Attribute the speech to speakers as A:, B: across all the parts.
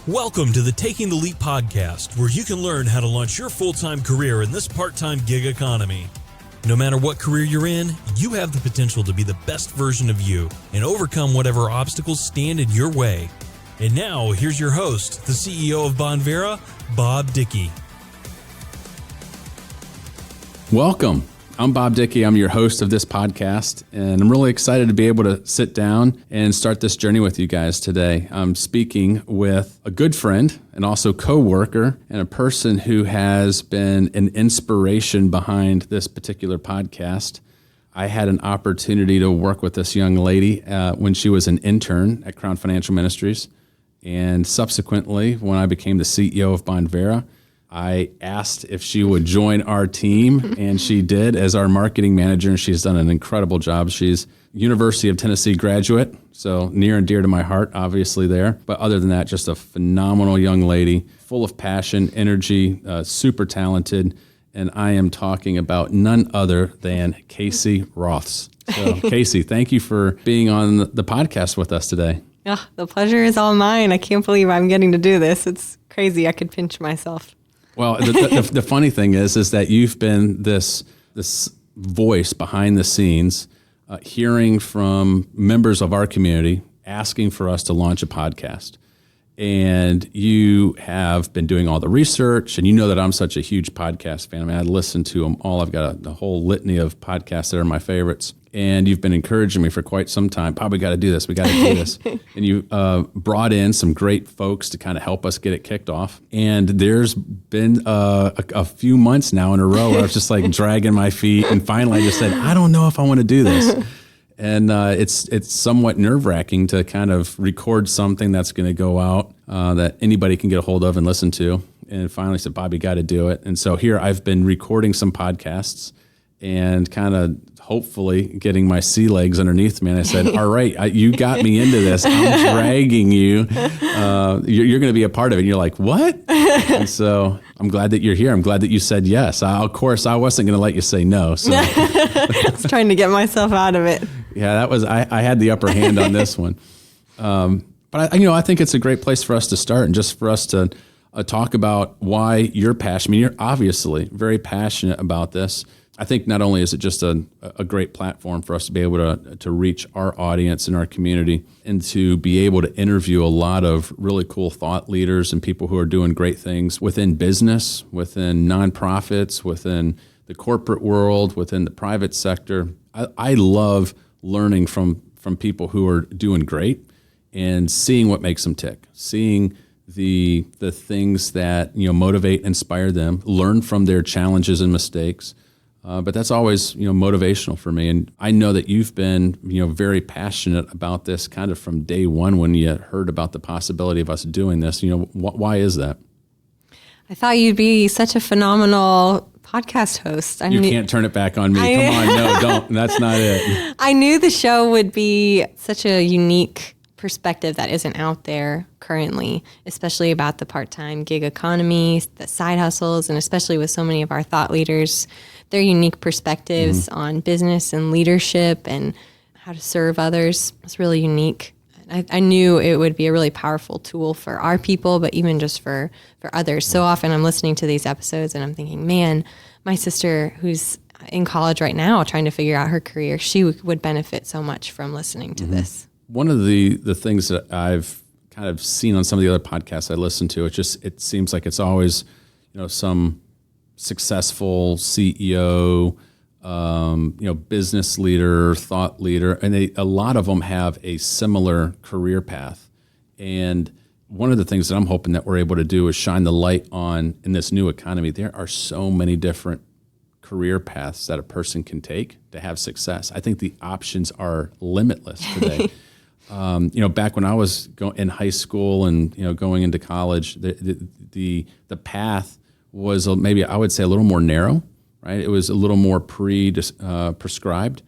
A: Welcome to the Taking the Leap podcast, where you can learn how to launch your full-time career in this part-time gig economy. No matter what career you're in, you have the potential to be the best version of you and overcome whatever obstacles stand in your way. And now, here's your host, the CEO of Bonvera, Bob Dickey.
B: Welcome. I'm Bob Dickey. I'm your host of this podcast, and I'm really excited to be able to sit down and start this journey with you guys today. I'm speaking with a good friend and also co-worker and a person who has been an inspiration behind this particular podcast. I had an opportunity to work with this young lady when she was an intern at Crown Financial Ministries, and subsequently, when I became the CEO of Bonvera, I asked if she would join our team, and she did as our marketing manager, and she's done an incredible job. She's University of Tennessee graduate, so near and dear to my heart, obviously there. But other than that, just a phenomenal young lady, full of passion, energy, super talented, and I am talking about none other than Casey Roths. So Casey, thank you for being on the podcast with us today.
C: Oh, the pleasure is all mine. I can't believe I'm getting to do this. It's crazy. I could pinch myself.
B: Well, the funny thing is that you've been this voice behind the scenes, hearing from members of our community, asking for us to launch a podcast. And you have been doing all the research, and you know that I'm such a huge podcast fan. I mean, I listen to them all. I've got a whole litany of podcasts that are my favorites. And you've been encouraging me for quite some time. Bob, we got to do this. We got to do this. And you brought in some great folks to kind of help us get it kicked off. And there's been a few months now in a row where I was just like dragging my feet. And finally, I just said, I don't know if I want to do this. And it's somewhat nerve-wracking to kind of record something that's going to go out that anybody can get a hold of and listen to. And finally said, Bob, you got to do it. And so here I've been recording some podcasts and kind of hopefully getting my sea legs underneath me. And I said, all right, you got me into this. I'm dragging you. You're going to be a part of it. And you're like, what? And so I'm glad that you're here. I'm glad that you said yes. Of course, I wasn't going to let you say no. So
C: I was trying to get myself out of it.
B: Yeah, I had the upper hand on this one. But I think it's a great place for us to start, and just for us to talk about why you're passionate. I mean, you're obviously very passionate about this. I think not only is it just a great platform for us to be able to reach our audience and our community, and to be able to interview a lot of really cool thought leaders and people who are doing great things within business, within nonprofits, within the corporate world, within the private sector. I love learning from people who are doing great and seeing what makes them tick, seeing the things that motivate, inspire them, learn from their challenges and mistakes. But that's always, motivational for me. And I know that you've been, very passionate about this kind of from day one when you heard about the possibility of us doing this. Why is that?
C: I thought you'd be such a phenomenal podcast host.
B: You can't turn it back on me. Come on, no, don't. That's not it.
C: I knew the show would be such a unique perspective that isn't out there currently, especially about the part-time gig economy, the side hustles, and especially with so many of our thought leaders, their unique perspectives on business and leadership and how to serve others. It's really unique. I knew it would be a really powerful tool for our people, but even just for others. So often I'm listening to these episodes and I'm thinking, man, my sister who's in college right now trying to figure out her career, she would benefit so much from listening to this.
B: One of the things that I've kind of seen on some of the other podcasts I listen to, it seems like it's always, some successful CEO, business leader, thought leader, and a lot of them have a similar career path. And one of the things that I'm hoping that we're able to do is shine the light on, in this new economy, there are so many different career paths that a person can take to have success. I think the options are limitless today. Back when I was in high school and going into college, the path was maybe, I would say, a little more narrow, right? It was a little more prescribed.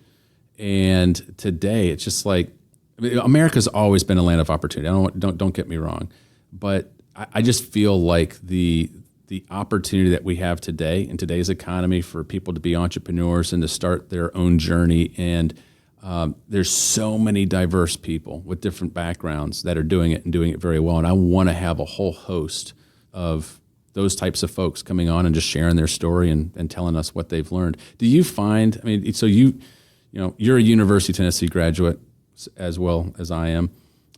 B: And today, it's just like, America's always been a land of opportunity. Don't get me wrong, but I just feel like the opportunity that we have today in today's economy for people to be entrepreneurs and to start their own journey and There's so many diverse people with different backgrounds that are doing it and doing it very well. And I want to have a whole host of those types of folks coming on and just sharing their story and telling us what they've learned. Do you find, I mean, so you're a University of Tennessee graduate as well as I am.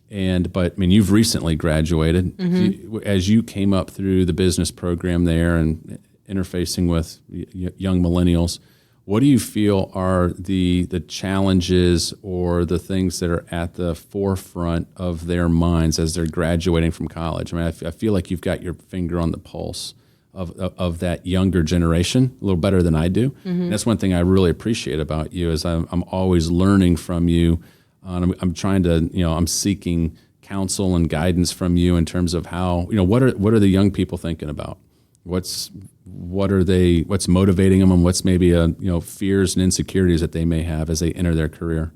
B: But I mean, you've recently graduated. As you came up through the business program there and interfacing with young millennials, what do you feel are the challenges or the things that are at the forefront of their minds as they're graduating from college? I mean, I feel like you've got your finger on the pulse of that younger generation a little better than I do. And that's one thing I really appreciate about you is I'm always learning from you. I'm trying to, I'm seeking counsel and guidance from you in terms of how, what are the young people thinking about? What's motivating them, and what's maybe fears and insecurities that they may have as they enter their career?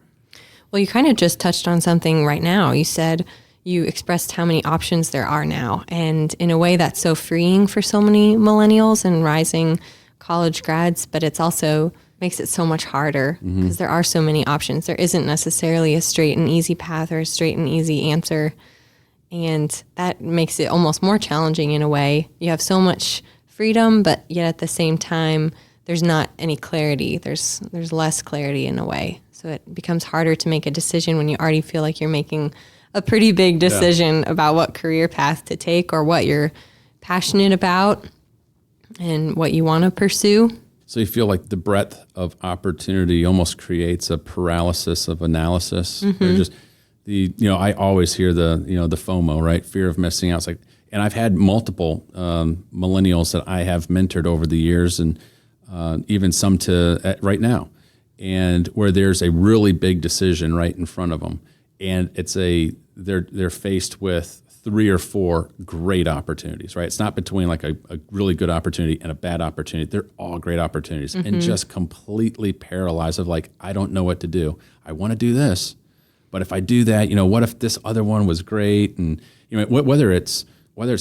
C: Well, you kind of just touched on something right now. You said you expressed how many options there are now, and in a way that's so freeing for so many millennials and rising college grads, but it's also makes it so much harder because there are so many options. There isn't necessarily a straight and easy path or a straight and easy answer, and that makes it almost more challenging in a way. You have so much freedom, but yet at the same time, there's not any clarity. There's less clarity in a way. So it becomes harder to make a decision when you already feel like you're making a pretty big decision about what career path to take or what you're passionate about and what you want to pursue.
B: So you feel like the breadth of opportunity almost creates a paralysis of analysis. Just I always hear the FOMO, right? Fear of missing out. It's like, and I've had multiple millennials that I have mentored over the years, and even some right now, and where there's a really big decision right in front of them, and they're faced with 3 or 4 great opportunities, right? It's not between like a really good opportunity and a bad opportunity. They're all great opportunities, and just completely paralyzed of like, I don't know what to do. I want to do this, but if I do that, what if this other one was great? And whether it's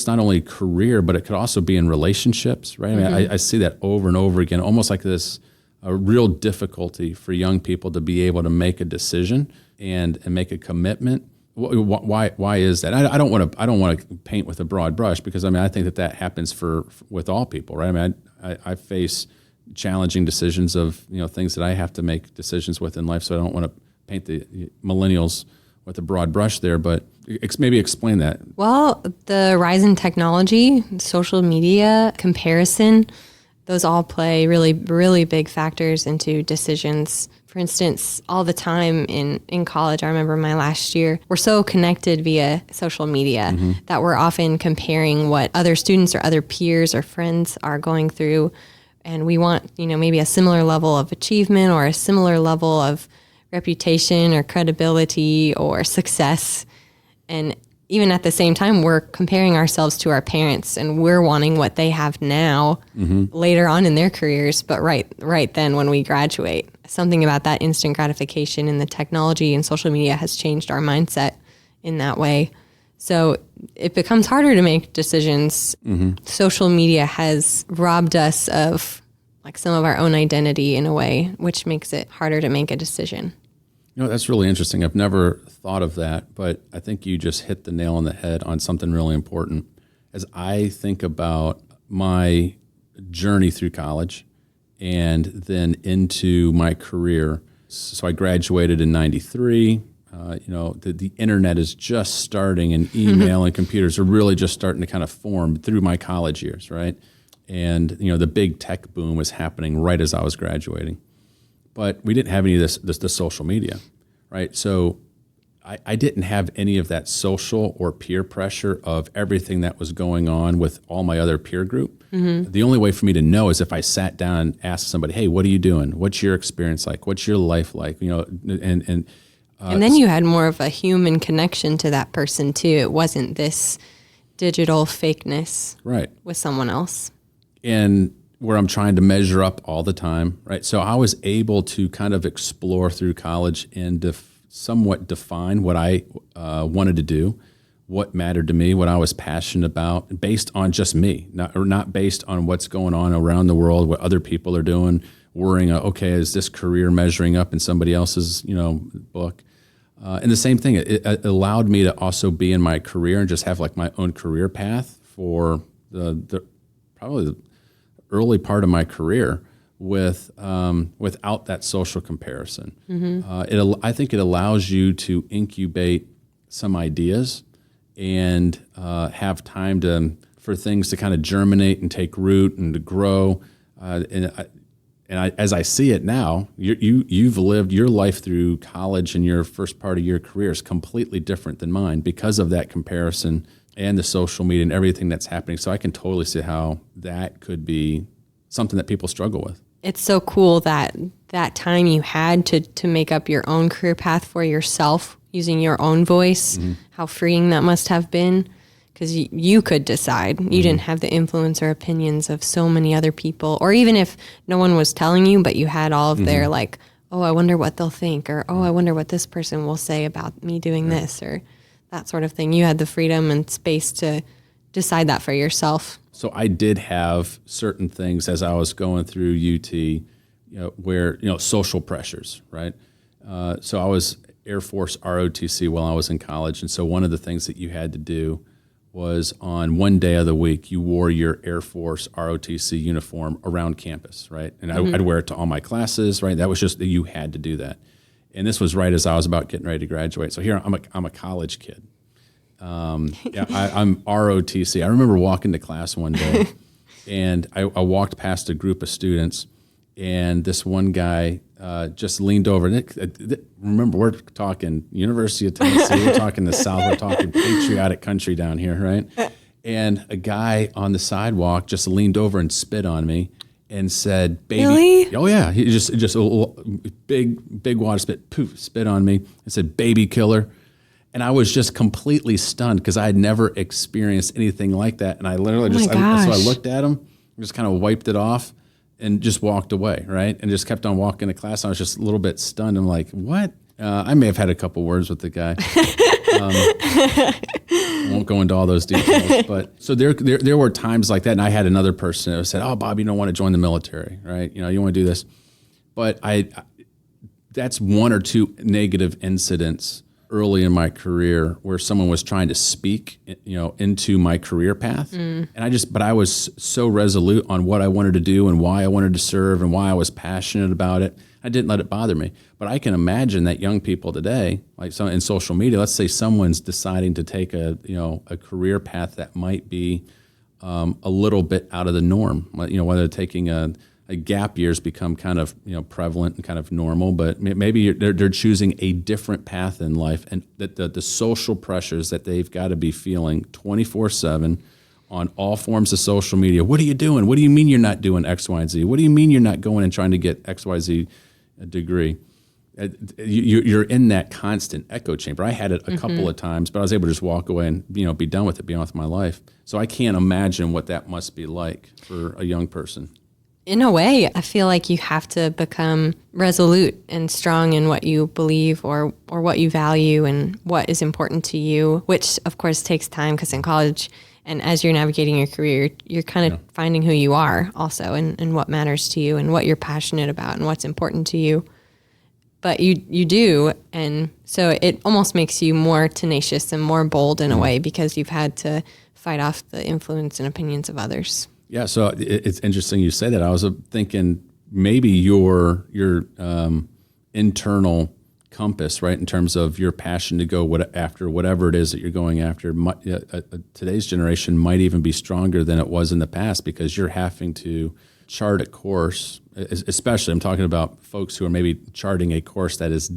B: not only career, but it could also be in relationships, right? I mean, I see that over and over again, almost like a real difficulty for young people to be able to make a decision and make a commitment. Why is that? I don't want to paint with a broad brush, because I think that happens with all people, right? I mean, I face challenging decisions of things that I have to make decisions with in life, so I don't want to paint the millennials with a broad brush there, but maybe explain that.
C: Well, the rise in technology, social media, comparison, those all play really, really big factors into decisions. For instance, all the time in college, I remember my last year, we're so connected via social media that we're often comparing what other students or other peers or friends are going through. And we want, maybe a similar level of achievement or a similar level of reputation or credibility or success. And even at the same time, we're comparing ourselves to our parents, and we're wanting what they have now later on in their careers. But right then when we graduate, something about that instant gratification in the technology and social media has changed our mindset in that way. So it becomes harder to make decisions. Social media has robbed us of like some of our own identity in a way, which makes it harder to make a decision.
B: That's really interesting. I've never thought of that, but I think you just hit the nail on the head on something really important. As I think about my journey through college and then into my career, so I graduated in '93. The internet is just starting, and email and computers are really just starting to kind of form through my college years, right? And the big tech boom was happening right as I was graduating. But we didn't have any of the social media, right? So I didn't have any of that social or peer pressure of everything that was going on with all my other peer group. The only way for me to know is if I sat down and asked somebody, hey, what are you doing? What's your experience like? What's your life like? And
C: then you had more of a human connection to that person too. It wasn't this digital fakeness with someone else.
B: And where I'm trying to measure up all the time, right? So I was able to kind of explore through college and somewhat define what I wanted to do, what mattered to me, what I was passionate about, based on just me, not based on what's going on around the world, what other people are doing, worrying, okay, is this career measuring up in somebody else's, book? And the same thing, it allowed me to also be in my career and just have like my own career path for the probably the early part of my career without that social comparison. I think it allows you to incubate some ideas and have time for things to kind of germinate and take root and to grow. As I see it now, you've lived your life through college, and your first part of your career is completely different than mine because of that comparison and the social media and everything that's happening. So I can totally see how that could be something that people struggle with.
C: It's so cool that time you had to make up your own career path for yourself using your own voice, how freeing that must have been. Because you could decide. You didn't have the influence or opinions of so many other people. Or even if no one was telling you, but you had all of their like, oh, I wonder what they'll think. Or, oh, I wonder what this person will say about me doing this. Or that sort of thing. You had the freedom and space to decide that for yourself.
B: So I did have certain things as I was going through UT, where, social pressures, right? So I was Air Force ROTC while I was in college. And so one of the things that you had to do was on one day of the week, you wore your Air Force ROTC uniform around campus, right? And I'd wear it to all my classes, right? That was just that you had to do that. And this was right as I was about getting ready to graduate. So here I'm a college kid. I'm ROTC. I remember walking to class one day, and I walked past a group of students, and this one guy just leaned over. Remember, we're talking University of Tennessee. We're talking the South. We're talking patriotic country down here, right? And a guy on the sidewalk just leaned over and spit on me and said, "Baby."
C: Really?
B: Oh yeah. He just a big water spit. Poof, spit on me and said, "Baby killer." And I was just completely stunned because I had never experienced anything like that. And I literally so I looked at him, just kind of wiped it off, and just walked away, right? And just kept on walking to class. I was just a little bit stunned. I'm like, what? I may have had a couple words with the guy. I won't go into all those details. But so there were times like that. And I had another person that said, "Oh, Bob, you don't want to join the military, right? You want to do this." But that's one or two negative incidents early in my career where someone was trying to speak, into my career path. And I was so resolute on what I wanted to do and why I wanted to serve and why I was passionate about it. I didn't let it bother me. But I can imagine that young people today, like in social media, let's say someone's deciding to take a career path that might be a little bit out of the norm, whether taking a gap years become kind of prevalent and kind of normal, but maybe they're choosing a different path in life, and the social pressures that they've got to be feeling 24/7 on all forms of social media. What are you doing? What do you mean you're not doing X, Y, and Z? What do you mean you're not going and trying to get X, Y, Z degree? You're in that constant echo chamber. I had it a couple of times, but I was able to just walk away and be done with it, be on with my life. So I can't imagine what that must be like for a young person.
C: In a way, I feel like you have to become resolute and strong in what you believe or what you value and what is important to you, which of course takes time because in college and as you're navigating your career, you're kind of finding who you are also and what matters to you and what you're passionate about and what's important to you. But you do, and so it almost makes you more tenacious and more bold in a way because you've had to fight off the influence and opinions of others.
B: Yeah, so it's interesting you say that. I was thinking maybe your internal compass, right, in terms of your passion to go after whatever it is that you're going after, today's generation might even be stronger than it was in the past because you're having to chart a course, especially I'm talking about folks who are maybe charting a course that is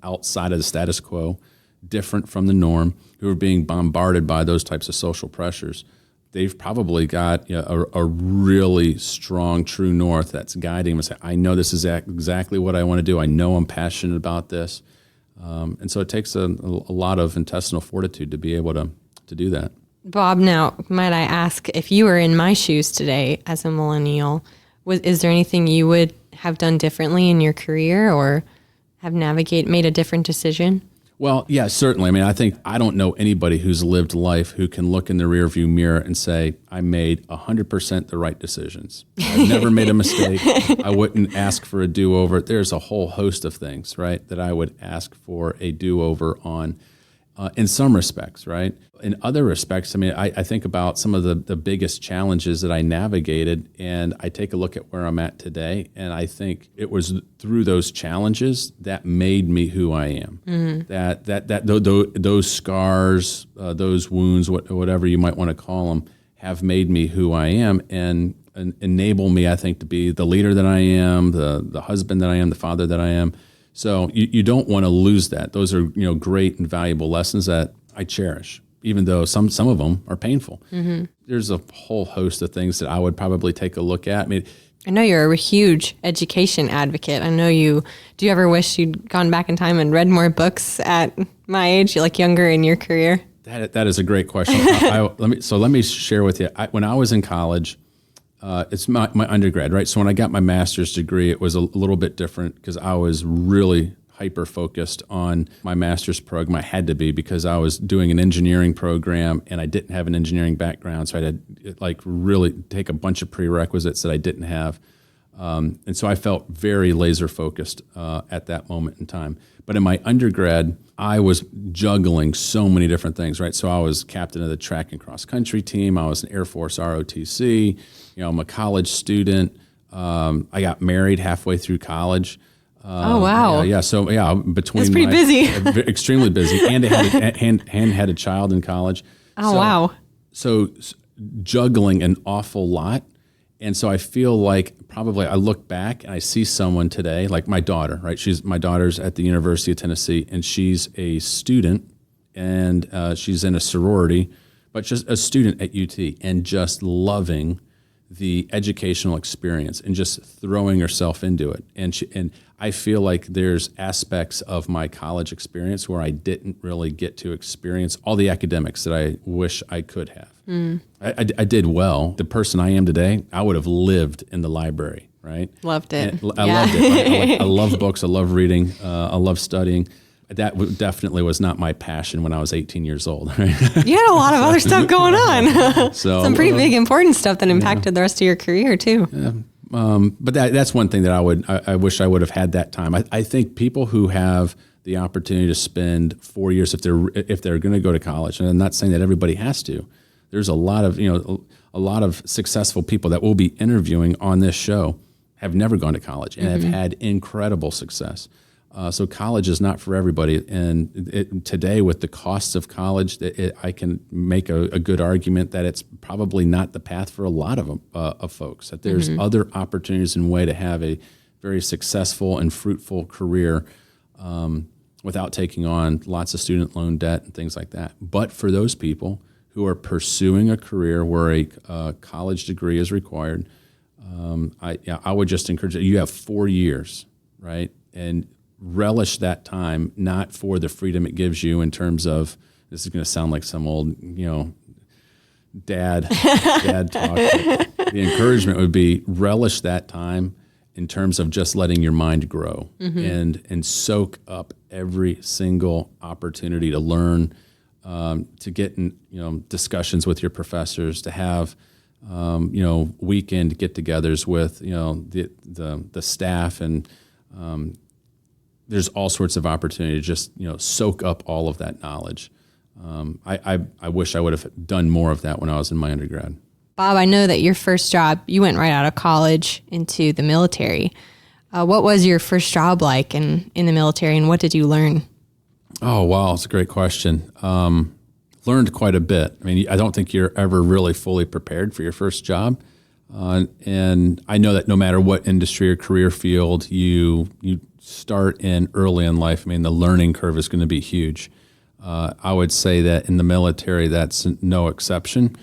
B: outside of the status quo, different from the norm, who are being bombarded by those types of social pressures. They've probably got a really strong true north that's guiding them and say, I know this is exactly what I want to do. I know I'm passionate about this. And so it takes a lot of intestinal fortitude to be able to do that.
C: Bob, now, might I ask, if you were in my shoes today as a millennial, is there anything you would have done differently in your career or have made a different decision?
B: Well, yeah, certainly. I mean, I don't know anybody who's lived life who can look in the rearview mirror and say, I made 100% the right decisions. I've never made a mistake. I wouldn't ask for a do-over. There's a whole host of things, right, that I would ask for a do-over on in some respects, right? In other respects, I mean, I think about some of the biggest challenges that I navigated, and I take a look at where I'm at today, and I think it was through those challenges that made me who I am. Mm-hmm. Those scars, those wounds, whatever you might want to call them, have made me who I am, and enable me, I think, to be the leader that I am, the husband that I am, the father that I am. So you don't want to lose that. Those are great and valuable lessons that I cherish, even though some of them are painful. Mm-hmm. There's a whole host of things that I would probably take a look at. I mean,
C: I know you're a huge education advocate. I know do you ever wish you'd gone back in time and read more books at my age, like younger in your career?
B: That is a great question. Let me share with you. When I was in college, it's my undergrad, right? So when I got my master's degree, it was a little bit different because I was really hyper-focused on my master's program. I had to be because I was doing an engineering program and I didn't have an engineering background. So I had to really take a bunch of prerequisites that I didn't have. And so I felt very laser-focused at that moment in time. But in my undergrad, I was juggling so many different things, right? So I was captain of the track and cross country team. I was an Air Force ROTC. I'm a college student. I got married halfway through college.
C: Oh, wow.
B: Yeah. So yeah, between
C: it's pretty busy,
B: extremely busy, and had a child in college.
C: Oh, wow.
B: So juggling an awful lot. And so I feel like probably I look back and I see someone today, like my daughter, right? My daughter's at the University of Tennessee, and she's a student, and she's in a sorority, but just a student at UT, and just loving the educational experience and just throwing herself into it. And I feel like there's aspects of my college experience where I didn't really get to experience all the academics that I wish I could have. Mm. I did well. The person I am today, I would have lived in the library, right?
C: Loved it.
B: I loved it. Right? I love books. I love reading. I love studying. That definitely was not my passion when I was 18 years old. Right?
C: You had a lot of other stuff going on. So, some pretty big, important stuff that impacted the rest of your career too.
B: Yeah. But that's one thing that I wish I would have had that time. I think people who have the opportunity to spend 4 years, if they're going to go to college, and I'm not saying that everybody has to. There's a lot of successful people that we'll be interviewing on this show have never gone to college and have had incredible success. So college is not for everybody, and today with the costs of college, I can make a good argument that it's probably not the path for a lot of folks. That there's other opportunities and way to have a very successful and fruitful career without taking on lots of student loan debt and things like that. But for those people who are pursuing a career where a college degree is required, I would just encourage you. You have 4 years, right, and relish that time, not for the freedom it gives you in terms of, this is going to sound like some old, dad talk. The encouragement would be relish that time in terms of just letting your mind grow and soak up every single opportunity to learn, to get in, discussions with your professors, to have, weekend get-togethers with, the staff, and there's all sorts of opportunity to just soak up all of that knowledge. I wish I would have done more of that when I was in my undergrad.
C: Bob, I know that your first job, you went right out of college into the military. What was your first job like in the military, and what did you learn?
B: Oh, wow, it's a great question. Learned quite a bit. I mean, I don't think you're ever really fully prepared for your first job. And I know that no matter what industry or career field you start in early in life, I mean, the learning curve is going to be huge. I would say that in the military, that's no exception.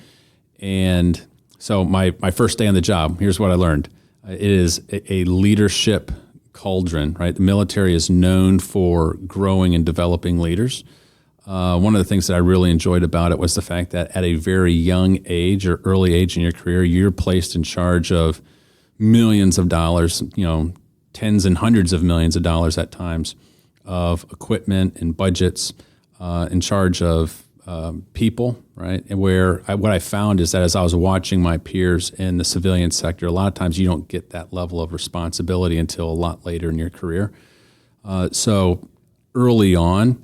B: And so my first day on the job, here's what I learned. It is a leadership cauldron, right? The military is known for growing and developing leaders. One of the things that I really enjoyed about it was the fact that at a very young age or early age in your career, you're placed in charge of millions of dollars, tens and hundreds of millions of dollars at times, of equipment and budgets, in charge of people, right? And what I found is that as I was watching my peers in the civilian sector, a lot of times you don't get that level of responsibility until a lot later in your career. So early on,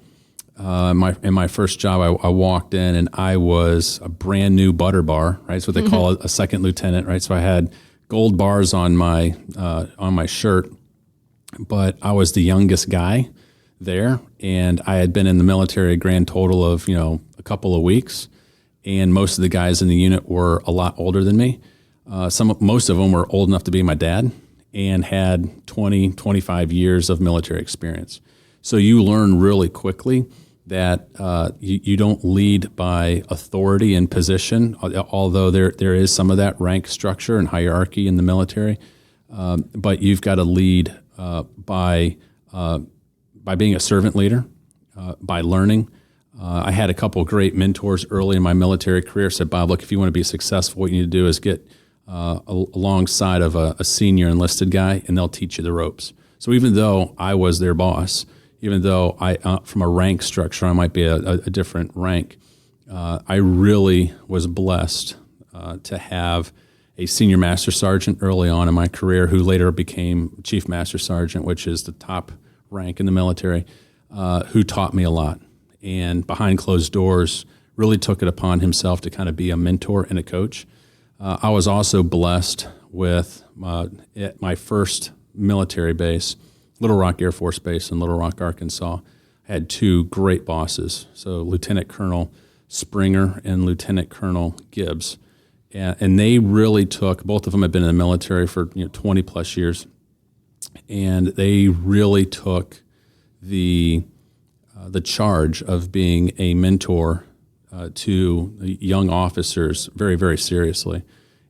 B: in my first job, I walked in and I was a brand new butter bar, right? That's what they call a second lieutenant, right? So I had gold bars on my shirt, but I was the youngest guy there, and I had been in the military a grand total of a couple of weeks, and most of the guys in the unit were a lot older than me. Most of them were old enough to be my dad and had 20, 25 years of military experience. So you learn really quickly that you don't lead by authority and position, although there is some of that rank structure and hierarchy in the military, but you've got to lead by being a servant leader, by learning. I had a couple of great mentors early in my military career. Said, Bob, look, if you want to be successful, what you need to do is get alongside of a senior enlisted guy, and they'll teach you the ropes. So even though I was their boss, even though from a rank structure, I might be a different rank, I really was blessed to have a senior master sergeant early on in my career, who later became chief master sergeant, which is the top rank in the military, who taught me a lot. And behind closed doors, really took it upon himself to kind of be a mentor and a coach. I was also blessed with, at my first military base, Little Rock Air Force Base in Little Rock, Arkansas, I had two great bosses. So Lieutenant Colonel Springer and Lieutenant Colonel Gibbs. And they really took, both of them had been in the military for 20 plus years, and they really took the charge of being a mentor to young officers very, very seriously,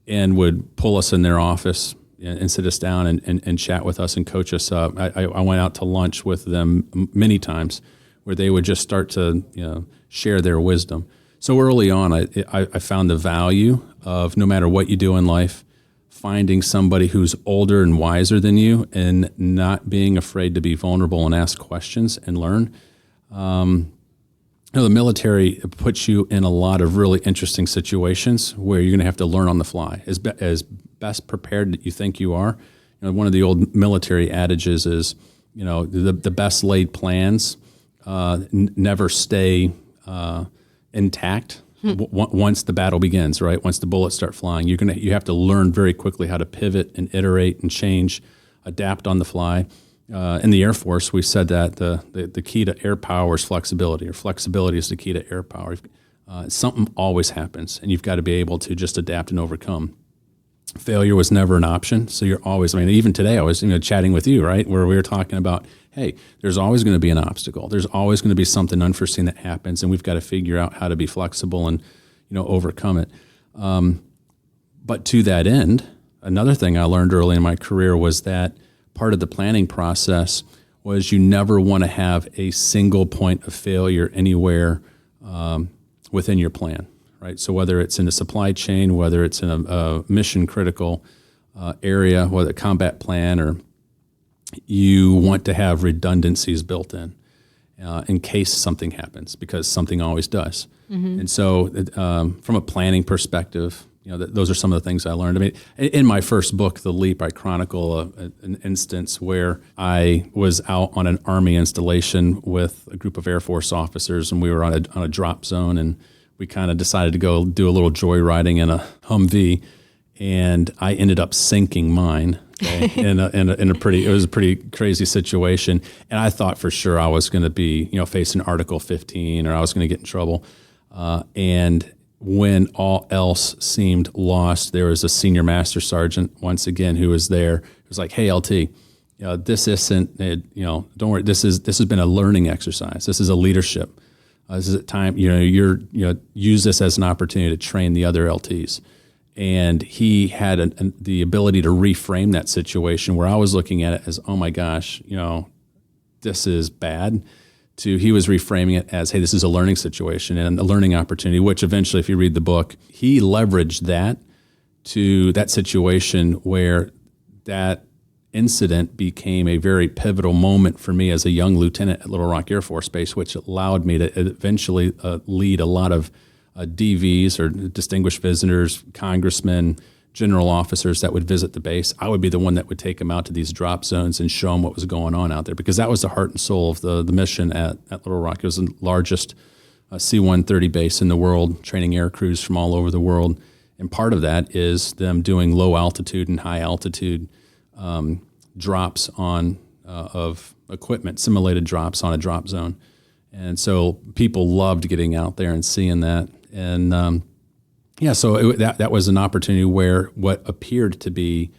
B: and would pull us in their office and sit us down and chat with us and coach us up. I went out to lunch with them many times where they would just start to share their wisdom. So early on, I found the value of, no matter what you do in life, finding somebody who's older and wiser than you and not being afraid to be vulnerable and ask questions and learn. The military puts you in a lot of really interesting situations where you're going to have to learn on the fly. As best prepared that you think you are, one of the old military adages is, the best laid plans never stay intact once the battle begins. Right, once the bullets start flying, you have to learn very quickly how to pivot and iterate and change, adapt on the fly. In the Air Force, we said that the key to air power is flexibility, or flexibility is the key to air power. Something always happens, and you've got to be able to just adapt and overcome. Failure was never an option, so you're always, even today I was chatting with you, right, where we were talking about, hey, there's always going to be an obstacle. There's always going to be something unforeseen that happens, and we've got to figure out how to be flexible and overcome it. But to that end, another thing I learned early in my career was that part of the planning process was you never want to have a single point of failure anywhere within your plan, right? So whether it's in a supply chain, whether it's in a mission critical area, whether a combat plan, or you want to have redundancies built in case something happens, because something always does. Mm-hmm. And so from a planning perspective, those are some of the things I learned. In my first book, The Leap, I chronicle an instance where I was out on an Army installation with a group of Air Force officers, and we were on a drop zone, and we kind of decided to go do a little joyriding in a Humvee, and I ended up sinking mine. Okay, it was a pretty crazy situation, and I thought for sure I was going to be facing Article 15, or I was going to get in trouble, and when all else seemed lost, there was a senior master sergeant once again who was there. It was like, "Hey, LT, this isn't, don't worry. This has been a learning exercise. This is a leadership. This is a time. Use this as an opportunity to train the other LTs." And he had the ability to reframe that situation where I was looking at it as, "Oh my gosh, this is bad." He was reframing it as, hey, this is a learning situation and a learning opportunity, which eventually, if you read the book, he leveraged that to that situation where that incident became a very pivotal moment for me as a young lieutenant at Little Rock Air Force Base, which allowed me to eventually lead a lot of DVs or distinguished visitors, congressmen, general officers that would visit the base. I would be the one that would take them out to these drop zones and show them what was going on out there, because that was the heart and soul of the mission at Little Rock. It was the largest C-130 base in the world, training air crews from all over the world. And part of that is them doing low altitude and high altitude drops on of equipment, simulated drops on a drop zone. And so people loved getting out there and seeing that. And that was an opportunity where what appeared to be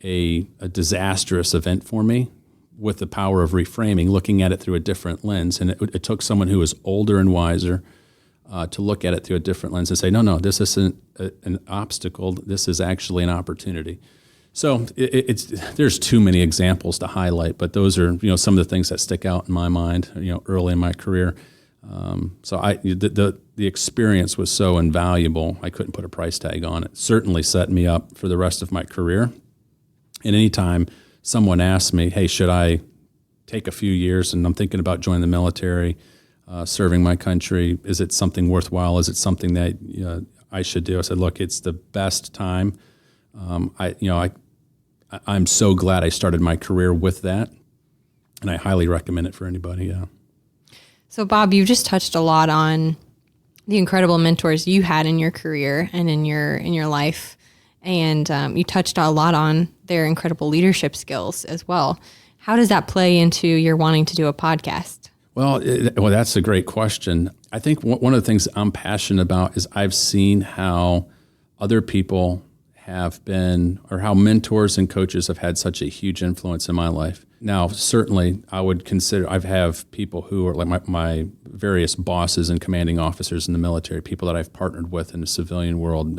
B: a disastrous event for me, with the power of reframing, looking at it through a different lens. And it took someone who was older and wiser to look at it through a different lens and say, no, this isn't an obstacle. This is actually an opportunity. So there's too many examples to highlight, but those are some of the things that stick out in my mind early in my career. The experience was so invaluable, I couldn't put a price tag on it. Certainly set me up for the rest of my career. And anytime someone asks me, hey, should I take a few years and I'm thinking about joining the military, serving my country, is it something worthwhile? Is it something that I should do? I said, look, it's the best time. I'm so glad I started my career with that, and I highly recommend it for anybody. Yeah.
C: So, Bob, you just touched a lot on the incredible mentors you had in your career and in your life, and you touched a lot on their incredible leadership skills as well. How does that play into your wanting to do a podcast?
B: Well, that's a great question. I think one of the things I'm passionate about is I've seen how other people have been, or how mentors and coaches have had such a huge influence in my life. Now, certainly, I would consider, I have people who are like my various bosses and commanding officers in the military, people that I've partnered with in the civilian world,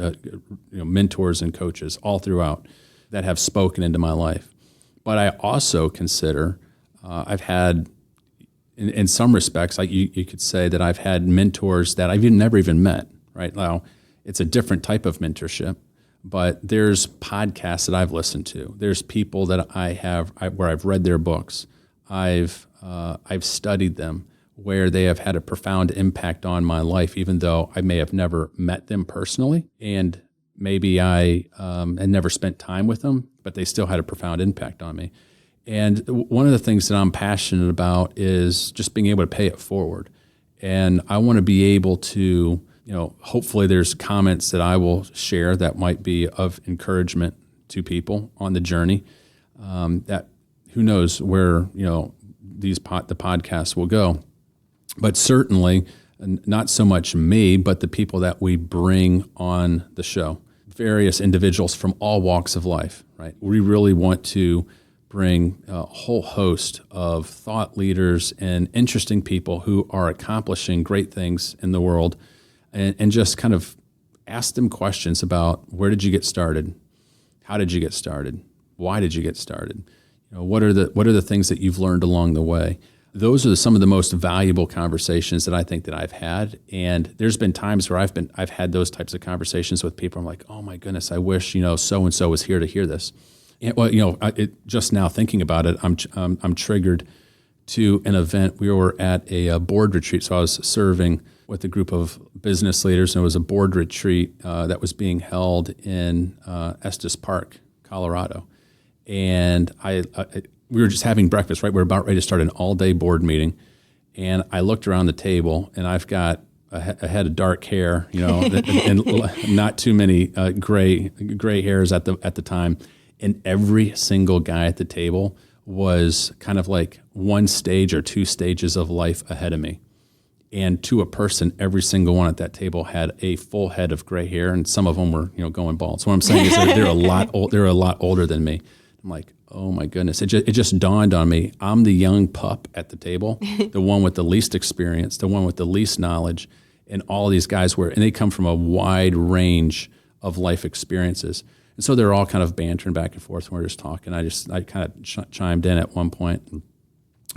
B: mentors and coaches all throughout that have spoken into my life. But I also consider I've had, in some respects, like you could say that I've had mentors that I've never even met, right? Now, it's a different type of mentorship. But there's podcasts that I've listened to. There's people that where I've read their books. I've studied them, where they have had a profound impact on my life, even though I may have never met them personally, and maybe I had never spent time with them, but they still had a profound impact on me. And one of the things that I'm passionate about is just being able to pay it forward. And I want to be able to, hopefully there's comments that I will share that might be of encouragement to people on the journey. That who knows where the podcasts will go, but certainly not so much me, but the people that we bring on the show, various individuals from all walks of life. Right? We really want to bring a whole host of thought leaders and interesting people who are accomplishing great things in the world. And just kind of ask them questions about, where did you get started? How did you get started? Why did you get started? What are the things that you've learned along the way? Those are some of the most valuable conversations that I think that I've had. And there's been times where I've had those types of conversations with people. I'm like, oh my goodness, I wish so and so was here to hear this. And, just now thinking about it, I'm triggered to an event. We were at a board retreat, so I was serving with a group of business leaders, and it was a board retreat that was being held in Estes Park, Colorado. And we were just having breakfast, right? We were about ready to start an all-day board meeting, and I looked around the table, and I've got a head of dark hair, and not too many gray hairs at the time, and every single guy at the table was kind of like one stage or two stages of life ahead of me. And to a person, every single one at that table had a full head of gray hair, and some of them were, going bald. So what I'm saying is that they're a lot older than me. I'm like, oh my goodness! It just dawned on me. I'm the young pup at the table, the one with the least experience, the one with the least knowledge, and all these guys and they come from a wide range of life experiences. And so they're all kind of bantering back and forth. And we're just talking. I kind of chimed in at one point. And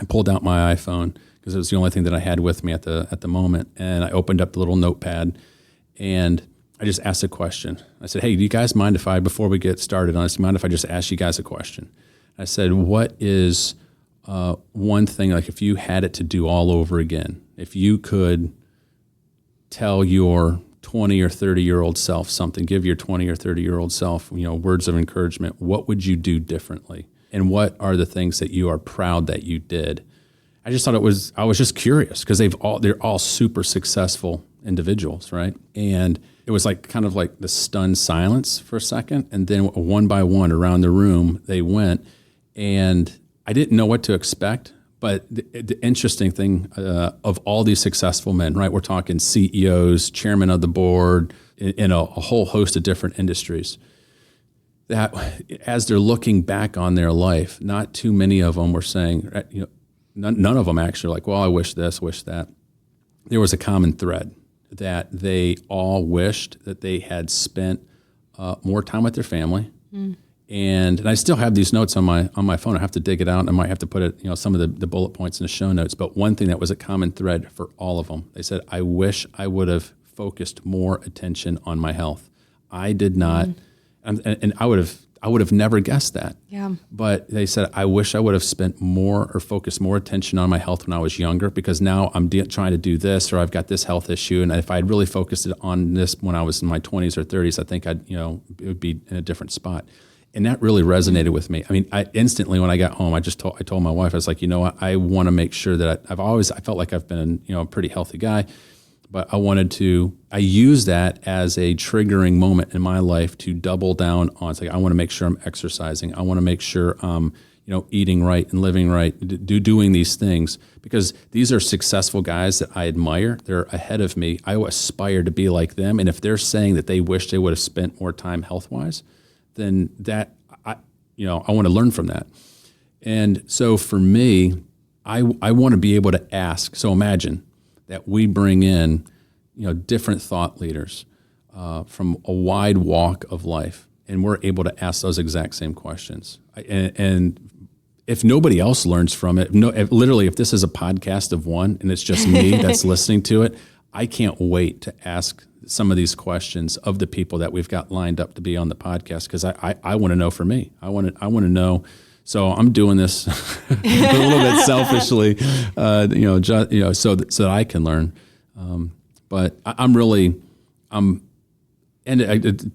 B: I pulled out my iPhone, because it was the only thing that I had with me at the moment. And I opened up the little notepad, and I just asked a question. I said, hey, do you guys mind before we get started on this, do you mind if I just ask you guys a question? I said, what is one thing, like if you had it to do all over again, if you could tell your 20 or 30-year-old self something, give your 20 or 30-year-old self, words of encouragement, what would you do differently? And what are the things that you are proud that you did? I just thought I was just curious because they're all super successful individuals, right? And it was like kind of like the stunned silence for a second. And then one by one around the room, they went, and I didn't know what to expect. But the interesting thing of all these successful men, right? We're talking CEOs, chairman of the board, in a whole host of different industries, that as they're looking back on their life, not too many of them were saying, none of them actually like, well, I wish this, wish that. There was a common thread that they all wished that they had spent more time with their family. And I still have these notes on my phone. I have to dig it out, and I might have to put it, some of the bullet points in the show notes. But one thing that was a common thread for all of them, they said, I wish I would have focused more attention on my health. I did not, and I would have never guessed that.
C: Yeah.
B: But they said, I wish I would have spent more or focused more attention on my health when I was younger, because now I'm trying to do this, or I've got this health issue. And if I had really focused on this when I was in my 20s or 30s, I think it would be in a different spot. And that really resonated with me. I mean, I instantly, when I got home, I told my wife, I was like, I want to make sure that I felt like I've been, a pretty healthy guy, but I use that as a triggering moment in my life to double down on. It's like, I want to make sure I'm exercising. I want to make sure I'm, eating right and living right, doing these things, because these are successful guys that I admire. They're ahead of me. I aspire to be like them. And if they're saying that they wish they would have spent more time health-wise, then that, I want to learn from that. And so for me, I want to be able to ask. So imagine that we bring in, different thought leaders from a wide walk of life, and we're able to ask those exact same questions. And if nobody else learns from it, if this is a podcast of one and it's just me that's listening to it, I can't wait to ask some of these questions of the people that we've got lined up to be on the podcast, because I want to know for me. I want to know. So I'm doing this a little bit selfishly, so that I can learn. But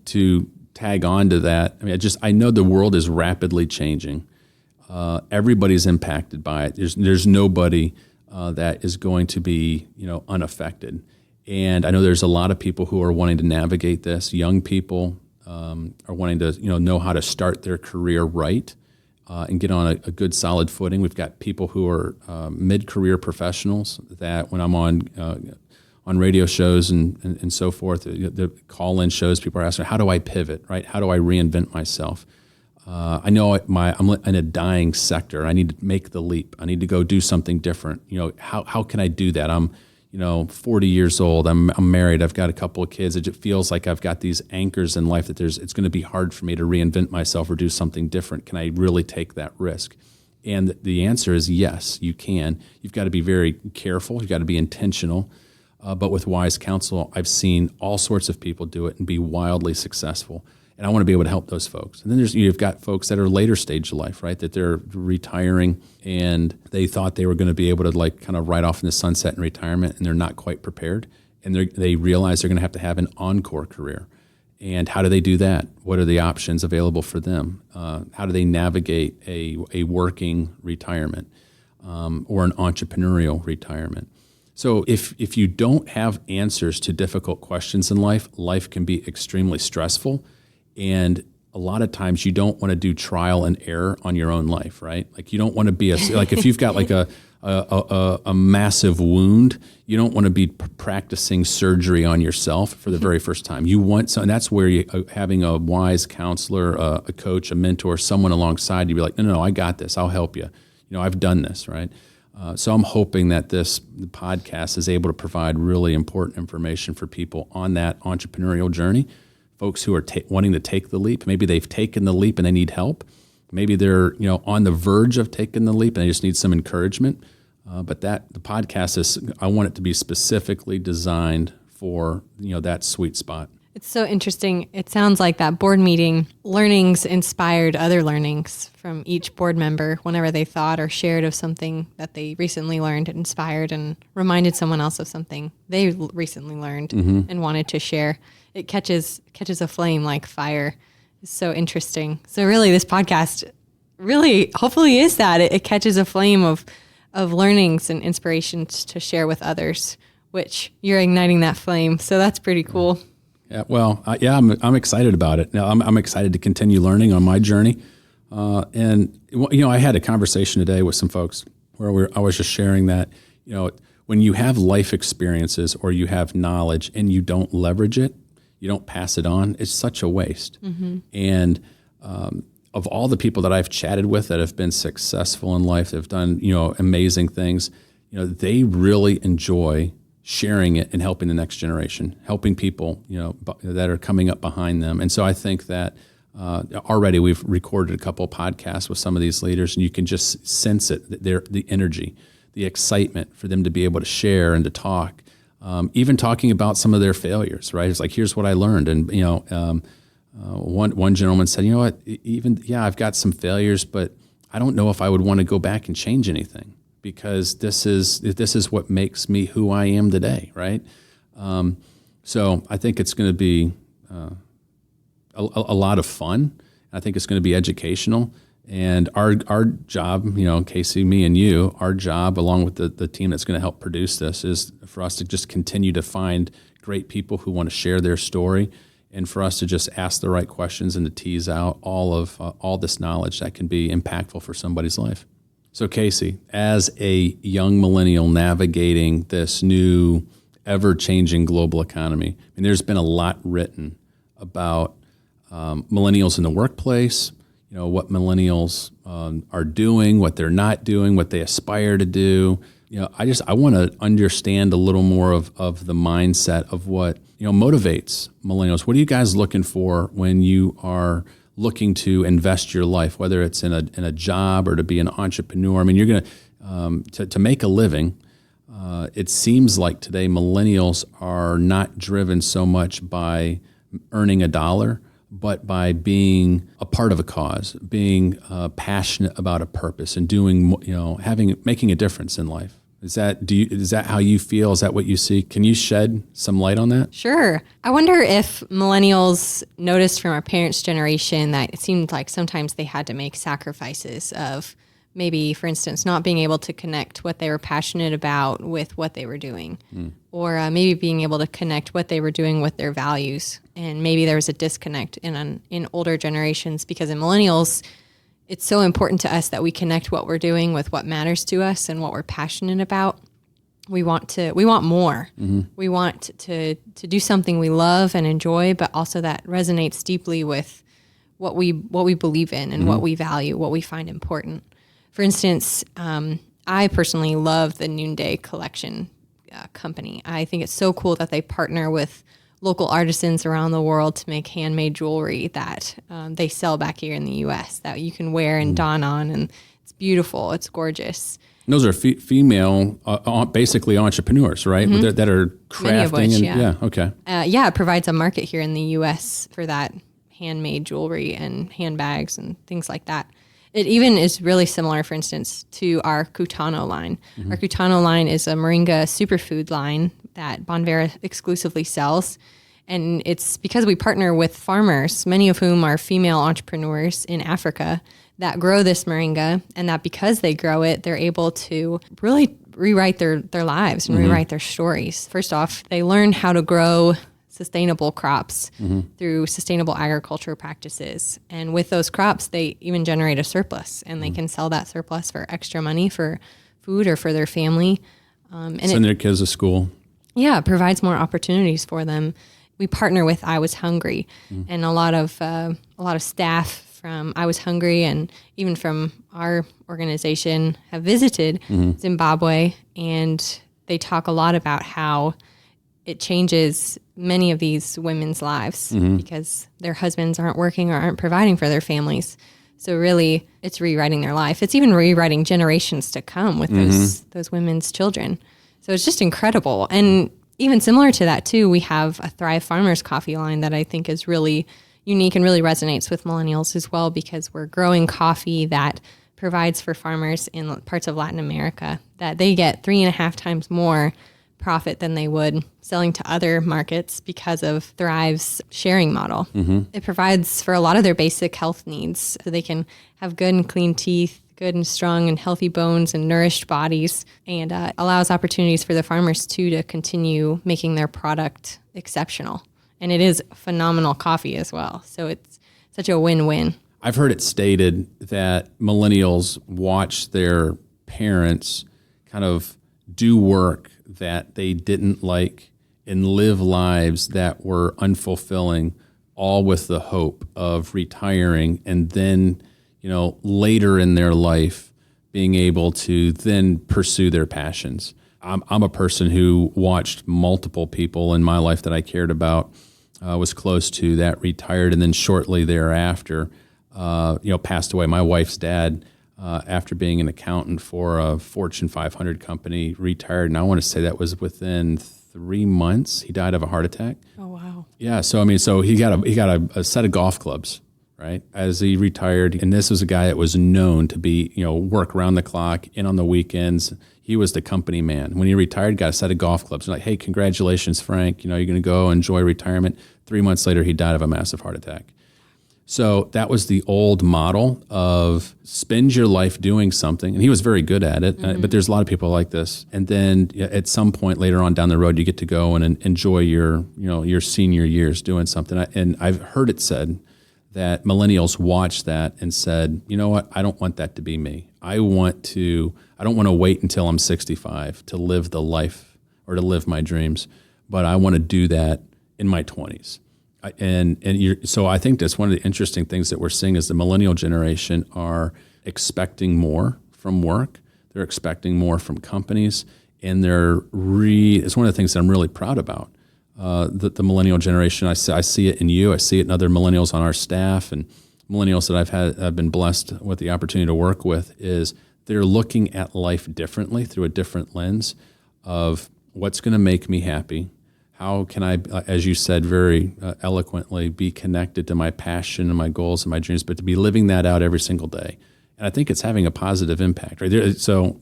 B: to tag on to that. I mean, I know the world is rapidly changing. Everybody's impacted by it. There's nobody that is going to be unaffected. And I know there's a lot of people who are wanting to navigate this. Young people are wanting to know how to start their career right and get on a good solid footing. We've got people who are mid-career professionals that when I'm on radio shows and so forth, the call-in shows, people are asking, how do I pivot, right? How do I reinvent myself? I know I'm in a dying sector. I need to make the leap. I need to go do something different. How can I do that? I'm 40 years old. I'm married. I've got a couple of kids. It just feels like I've got these anchors in life that it's going to be hard for me to reinvent myself or do something different. Can I really take that risk? And the answer is yes, you can. You've got to be very careful. You've got to be intentional. But with wise counsel, I've seen all sorts of people do it and be wildly successful. And I want to be able to help those folks. And then you've got folks that are later stage of life, right? That they're retiring and they thought they were going to be able to kind of ride off in the sunset in retirement, and they're not quite prepared. And they realize they're going to have an encore career. And how do they do that? What are the options available for them? How do they navigate a working retirement or an entrepreneurial retirement? So if you don't have answers to difficult questions in life, life can be extremely stressful. And a lot of times you don't want to do trial and error on your own life, right? Like you don't want to be if you've got like a massive wound, you don't want to be practicing surgery on yourself for the very first time. You want and that's where having a wise counselor, a coach, a mentor, someone alongside you, be like, no, I got this. I'll help you. I've done this, right? So I'm hoping that the podcast is able to provide really important information for people on that entrepreneurial journey. Folks who are wanting to take the leap. Maybe they've taken the leap and they need help. Maybe they're on the verge of taking the leap and they just need some encouragement. But the podcast I want it to be specifically designed for that sweet spot.
C: It's so interesting. It sounds like that board meeting learnings inspired other learnings from each board member whenever they thought or shared of something that they recently learned. It inspired and reminded someone else of something they recently learned and wanted to share. It catches a flame like fire. It's so interesting. So really this podcast really hopefully is that. It catches a flame of learnings and inspirations to share with others, which you're igniting that flame. So that's pretty cool.
B: Yeah, well, I'm excited about it. Now, I'm excited to continue learning on my journey. And I had a conversation today with some folks where I was just sharing that, when you have life experiences or you have knowledge and you don't leverage it, you don't pass it on, it's such a waste. And of all the people that I've chatted with that have been successful in life, that have done, amazing things, they really enjoy sharing it and helping the next generation, helping people, that are coming up behind them. And so I think that already we've recorded a couple of podcasts with some of these leaders, and you can just sense it, the energy, the excitement for them to be able to share and to talk, even talking about some of their failures, right? It's like, here's what I learned. And, one gentleman said, I've got some failures, but I don't know if I would want to go back and change anything, because this is what makes me who I am today, right? So I think it's going to be a lot of fun. I think it's going to be educational. And our job, Casey, me and you, our job, along with the team that's going to help produce this, is for us to just continue to find great people who want to share their story, and for us to just ask the right questions and to tease out all this knowledge that can be impactful for somebody's life. So Casey, as a young millennial navigating this new, ever-changing global economy, there's been a lot written about millennials in the workplace, what millennials are doing, what they're not doing, what they aspire to do. I want to understand a little more of the mindset of what motivates millennials. What are you guys looking for when you are looking to invest your life, whether it's in a job or to be an entrepreneur? You're going to make a living. It seems like today millennials are not driven so much by earning a dollar, but by being a part of a cause, being passionate about a purpose, and doing, making a difference in life. Is that how you feel? Is that what you see? Can you shed some light on that?
C: Sure. I wonder if millennials noticed from our parents' generation that it seemed like sometimes they had to make sacrifices of maybe, for instance, not being able to connect what they were passionate about with what they were doing, or maybe being able to connect what they were doing with their values. And maybe there was a disconnect in older generations, because in millennials, it's so important to us that we connect what we're doing with what matters to us and what we're passionate about. We want more. We want to do something we love and enjoy, but also that resonates deeply with what we believe in and what we value, what we find important. For instance, I personally love the Noonday Collection company. I think it's so cool that they partner with local artisans around the world to make handmade jewelry that they sell back here in the U.S. that you can wear and don on, and it's beautiful. It's gorgeous.
B: And those are female, basically entrepreneurs, right? That are crafting. Many of which, okay.
C: It provides a market here in the U.S. for that handmade jewelry and handbags and things like that. It even is really similar, for instance, to our Cutano line. Our Cutano line is a moringa superfood line that Bonvera exclusively sells. And it's because we partner with farmers, many of whom are female entrepreneurs in Africa, that grow this moringa, and that because they grow it, they're able to really rewrite their lives and rewrite their stories. First off, they learn how to grow sustainable crops through sustainable agriculture practices. And with those crops, they even generate a surplus, and they can sell that surplus for extra money for food or for their family.
B: Send their kids to school.
C: Yeah, it provides more opportunities for them. We partner with I Was Hungry, and a lot of staff from I Was Hungry and even from our organization have visited Zimbabwe, and they talk a lot about how it changes many of these women's lives because their husbands aren't working or aren't providing for their families. So really, it's rewriting their life. It's even rewriting generations to come with those women's children. So it's just incredible. And even similar to that too, we have a Thrive Farmers coffee line that I think is really unique and really resonates with millennials as well, because we're growing coffee that provides for farmers in parts of Latin America that they get 3.5 times more profit than they would selling to other markets because of Thrive's sharing model. It provides for a lot of their basic health needs, so they can have good and clean teeth, good and strong and healthy bones and nourished bodies, and allows opportunities for the farmers too to continue making their product exceptional. And it is phenomenal coffee as well. So it's such a win-win.
B: I've heard it stated that millennials watch their parents kind of do work that they didn't like and live lives that were unfulfilling, all with the hope of retiring and then, later in their life being able to then pursue their passions. I'm a person who watched multiple people in my life that I cared about, was close to, that retired, and then shortly thereafter, passed away. My wife's dad, after being an accountant for a Fortune 500 company, retired, and I want to say that was within 3 months. He died of a heart attack.
C: Oh wow!
B: Yeah, so he got a set of golf clubs, right, as he retired, and this was a guy that was known to be work around the clock, in on the weekends. He was the company man. When he retired, got a set of golf clubs. Like, hey, congratulations, Frank. You're going to go enjoy retirement. 3 months later, he died of a massive heart attack. So that was the old model of spend your life doing something. And he was very good at it, but there's a lot of people like this. And then at some point later on down the road, you get to go and enjoy your senior years doing something. And I've heard it said that millennials watched that and said, you know what, I don't want that to be me. I don't want to wait until I'm 65 to live the life or to live my dreams, but I want to do that in my 20s. So I think that's one of the interesting things that we're seeing is the millennial generation are expecting more from work. They're expecting more from companies, and it's one of the things that I'm really proud about. The millennial generation, I see it in you. I see it in other millennials on our staff and millennials that I've been blessed with the opportunity to work with. Is they're looking at life differently through a different lens of what's going to make me happy. How can I, as you said very eloquently, be connected to my passion and my goals and my dreams, but to be living that out every single day? And I think it's having a positive impact, right? So,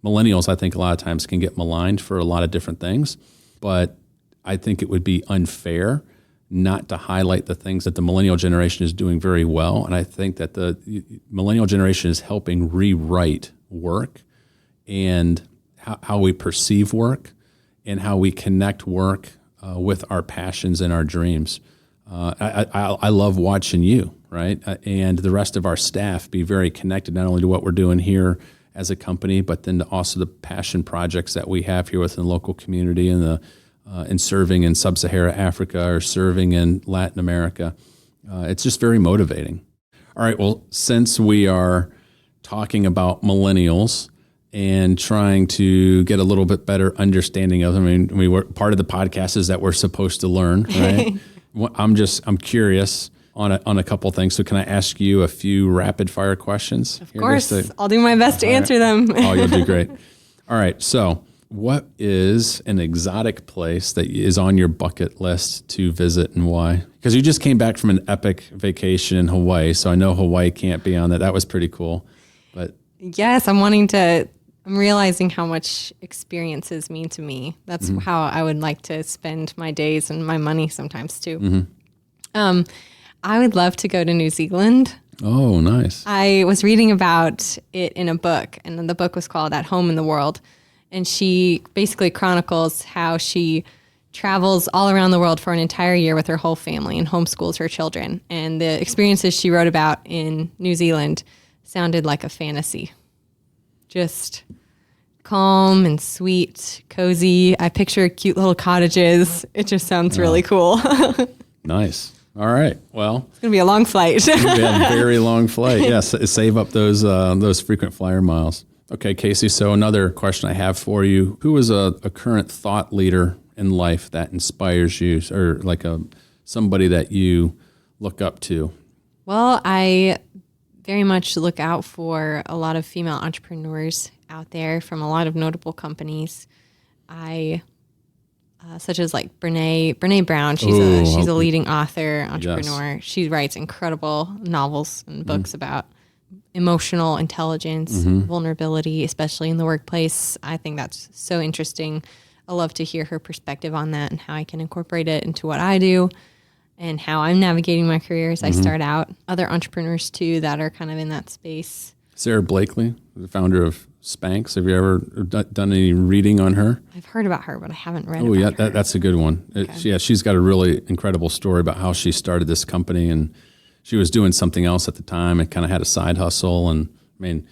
B: millennials, I think a lot of times can get maligned for a lot of different things, but I think it would be unfair not to highlight the things that the millennial generation is doing very well. And I think that the millennial generation is helping rewrite work and how we perceive work, and how we connect work with our passions and our dreams. I love watching you, right? And the rest of our staff be very connected not only to what we're doing here as a company, but then to also the passion projects that we have here within the local community and serving in Sub-Saharan Africa or serving in Latin America. It's just very motivating. All right, well, since we are talking about millennials and trying to get a little bit better understanding of them. I mean, part of the podcast is that we're supposed to learn, right? I'm curious on a couple things. So can I ask you a few rapid fire questions?
C: Of course. I'll do my best to answer them.
B: Oh, you'll do great. All right. So what is an exotic place that is on your bucket list to visit and why? Because you just came back from an epic vacation in Hawaii. So I know Hawaii can't be on that. That was pretty cool. But
C: yes, I'm realizing how much experiences mean to me. That's how I would like to spend my days and my money sometimes too. I would love to go to New Zealand.
B: Oh, nice.
C: I was reading about it in a book, and then the book was called At Home in the World. And she basically chronicles how she travels all around the world for an entire year with her whole family and homeschools her children. And the experiences she wrote about in New Zealand sounded like a fantasy. Just calm and sweet, cozy. I picture cute little cottages. It just sounds really cool.
B: Nice. All right. Well,
C: it's going to be a long flight.
B: It's going to be a very long flight. Yes. Save up those frequent flyer miles. Okay, Casey. So another question I have for you. Who is a current thought leader in life that inspires you, or like somebody that you look up to?
C: Well, I very much look out for a lot of female entrepreneurs out there from a lot of notable companies. I such as like Brene Brown. She's a leading author, entrepreneur. Yes. She writes incredible novels and books about emotional intelligence, vulnerability, especially in the workplace. I think that's so interesting. I love to hear her perspective on that and how I can incorporate it into what I do and how I'm navigating my career as I start out. Other entrepreneurs too that are kind of in that space.
B: Sarah Blakely, the founder of Spanx. Have you ever done any reading on her?
C: I've heard about her, but I haven't read
B: about
C: her.
B: That's a good one. Okay. She's got a really incredible story about how she started this company, and she was doing something else at the time and kind of had a side hustle. And I mean,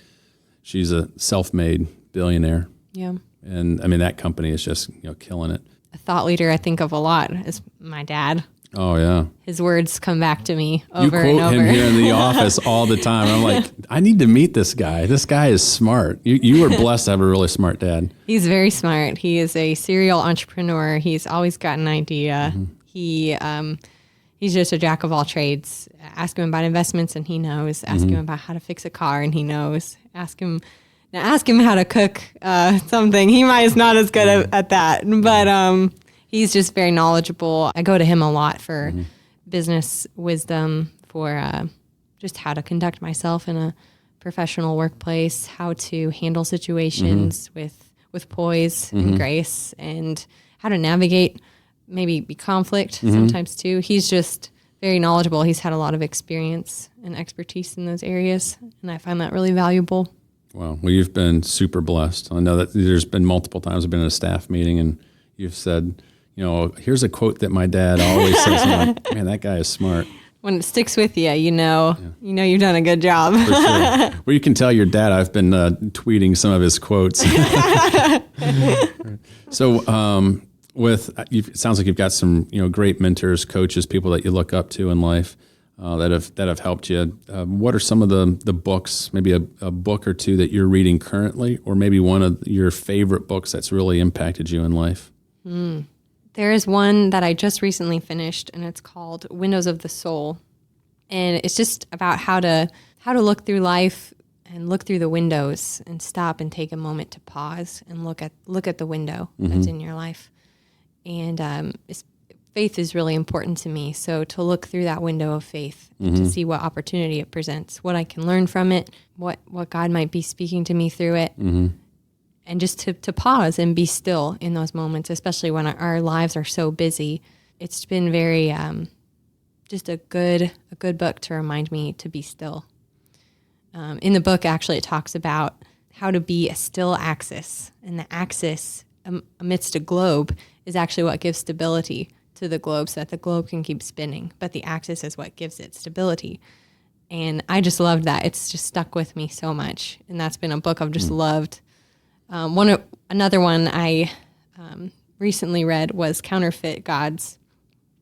B: she's a self-made billionaire.
C: Yeah.
B: And I mean, that company is just, killing it.
C: A thought leader I think of a lot is my dad.
B: Oh, yeah.
C: His words come back to me over and over.
B: You quote him here in the office all the time. I'm like, I need to meet this guy. This guy is smart. You were blessed to have a really smart dad.
C: He's very smart. He is a serial entrepreneur. He's always got an idea. He's just a jack of all trades. Ask him about investments and he knows. Ask him about how to fix a car and he knows. Ask him how to cook something. He might is not as good at that, but he's just very knowledgeable. I go to him a lot for business wisdom, for just how to conduct myself in a professional workplace, how to handle situations with poise and grace, and how to navigate maybe conflict sometimes too. He's just very knowledgeable. He's had a lot of experience and expertise in those areas, and I find that really valuable.
B: Wow. Well, you've been super blessed. I know that there's been multiple times I've been in a staff meeting and you've said, here's a quote that my dad always says. I'm like, man, that guy is smart.
C: When it sticks with you, you know you've done a good job.
B: For sure. Well, you can tell your dad. I've been tweeting some of his quotes. So, it sounds like you've got some great mentors, coaches, people that you look up to in life that have helped you. What are some of the books, maybe a book or two that you're reading currently, or maybe one of your favorite books that's really impacted you in life?
C: There is one that I just recently finished, and it's called Windows of the Soul. And it's just about how to look through life and look through the windows and stop and take a moment to pause and look at the window that's in your life. And faith is really important to me. So to look through that window of faith and to see what opportunity it presents, what I can learn from it, what God might be speaking to me through it. And just to pause and be still in those moments, especially when our lives are so busy. It's been very just a good book to remind me to be still. In the book, actually, it talks about how to be a still axis. And the axis amidst a globe is actually what gives stability to the globe so that the globe can keep spinning. But the axis is what gives it stability. And I just loved that. It's just stuck with me so much. And that's been a book I've just loved. Another one I recently read was Counterfeit Gods,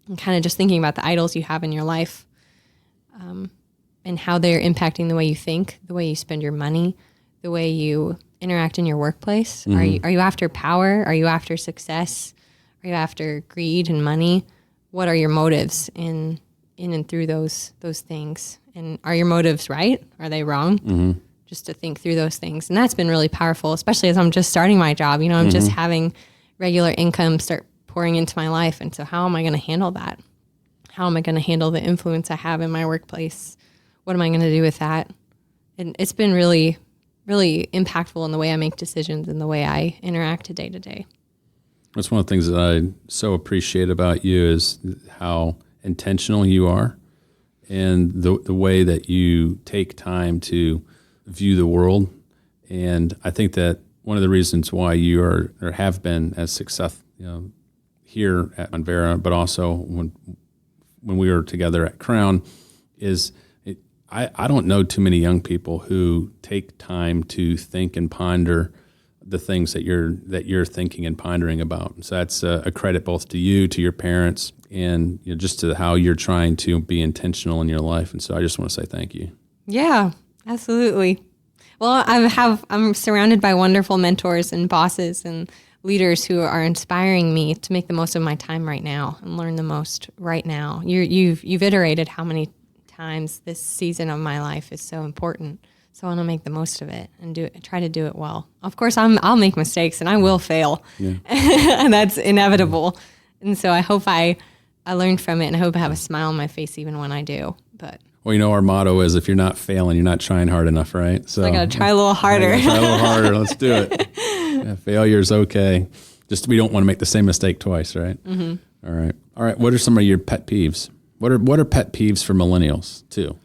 C: and kind of just thinking about the idols you have in your life and how they're impacting the way you think, the way you spend your money, the way you interact in your workplace. Are you after power? Are you after success? Are you after greed and money? What are your motives in and through those things? And are your motives right? Are they wrong? Just to think through those things. And that's been really powerful, especially as I'm just starting my job. I'm just having regular income start pouring into my life. And so how am I going to handle that? How am I going to handle the influence I have in my workplace? What am I going to do with that? And it's been really, really impactful in the way I make decisions and the way I interact day to day.
B: That's one of the things that I so appreciate about you is how intentional you are and the way that you take time to view the world. And I think that one of the reasons why you are or have been as successful here at Bonvera, but also when we were together at Crown, is I don't know too many young people who take time to think and ponder the things that you're thinking and pondering about. So that's a credit both to you, to your parents, and just to how you're trying to be intentional in your life. And so I just want to say thank you.
C: Yeah. Absolutely. Well, I'm surrounded by wonderful mentors and bosses and leaders who are inspiring me to make the most of my time right now and learn the most right now. You've iterated how many times this season of my life is so important. So I want to make the most of it and try to do it well. Of course, I'll make mistakes and I will fail, and that's inevitable. And so I hope I learned from it, and I hope I have a smile on my face even when I do. But
B: well, our motto is if you're not failing, you're not trying hard enough, right? So
C: I got to try a little harder.
B: Try a little harder. Let's do it. Yeah, failure's okay. Just we don't want to make the same mistake twice, right? Mm-hmm. All right. What are some of your pet peeves? What are pet peeves for millennials too?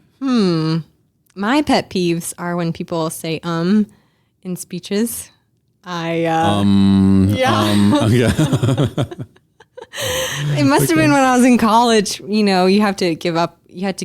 C: My pet peeves are when people say in speeches. It must have been when I was in college. You have to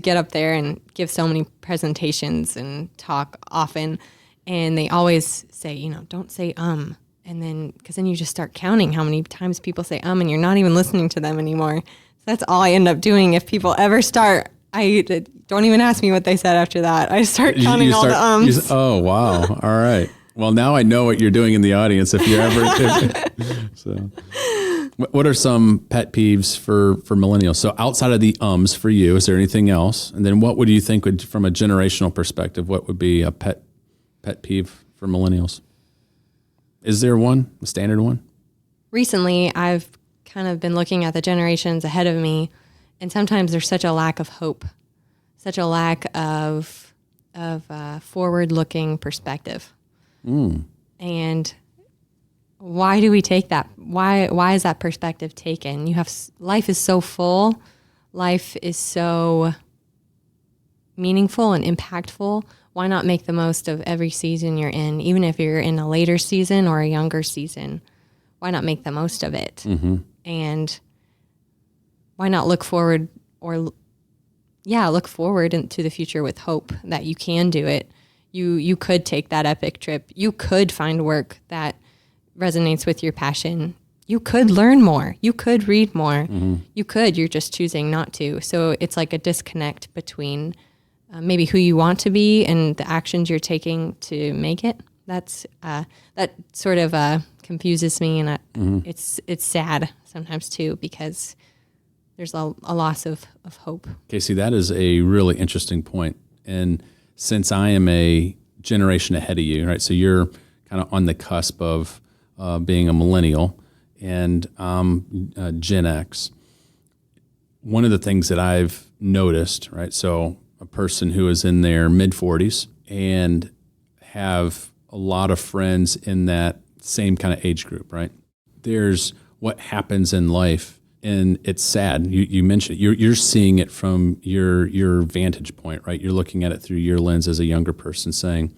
C: get up there and give so many presentations and talk often. And they always say, don't say and then, because then you just start counting how many times people say and you're not even listening to them anymore. So that's all I end up doing. If people ever start, I don't even ask me what they said after that. I start counting all the ums.
B: Oh, wow. All right. Well, now I know what you're doing in the audience if you're ever. So, what are some pet peeves for millennials? So outside of the ums for you, is there anything else? And then what would you think would, from a generational perspective, what would be a pet peeve for millennials? Is there one, a standard one?
C: Recently, I've kind of been looking at the generations ahead of me, and sometimes there's such a lack of hope, such a lack of forward-looking perspective. And why do we take that? Why is that perspective taken? Life is so full, life is so meaningful and impactful. Why not make the most of every season you're in, even if you're in a later season or a younger season? Why not make the most of it? Mm-hmm. And why not look forward into the future with hope that you can do it. You could take that epic trip. You could find work that resonates with your passion. You could learn more. You could read more. Mm-hmm. You're just choosing not to. So it's like a disconnect between maybe who you want to be and the actions you're taking to make it. That sort of confuses me, and it's sad sometimes too, because there's a loss of hope.
B: Casey, that is a really interesting point. And since I am a generation ahead of you, right? So you're kind of on the cusp of being a millennial and Gen X. One of the things that I've noticed, right? So a person who is in their mid-40s and have a lot of friends in that same kind of age group, right? There's what happens in life. And it's sad. You mentioned it. You're seeing it from your vantage point, right? You're looking at it through your lens as a younger person, saying,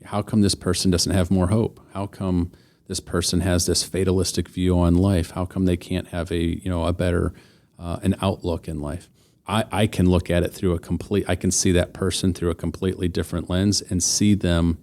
B: "How come this person doesn't have more hope? How come this person has this fatalistic view on life? How come they can't have a better an outlook in life?" I can look at it through I can see that person through a completely different lens and see them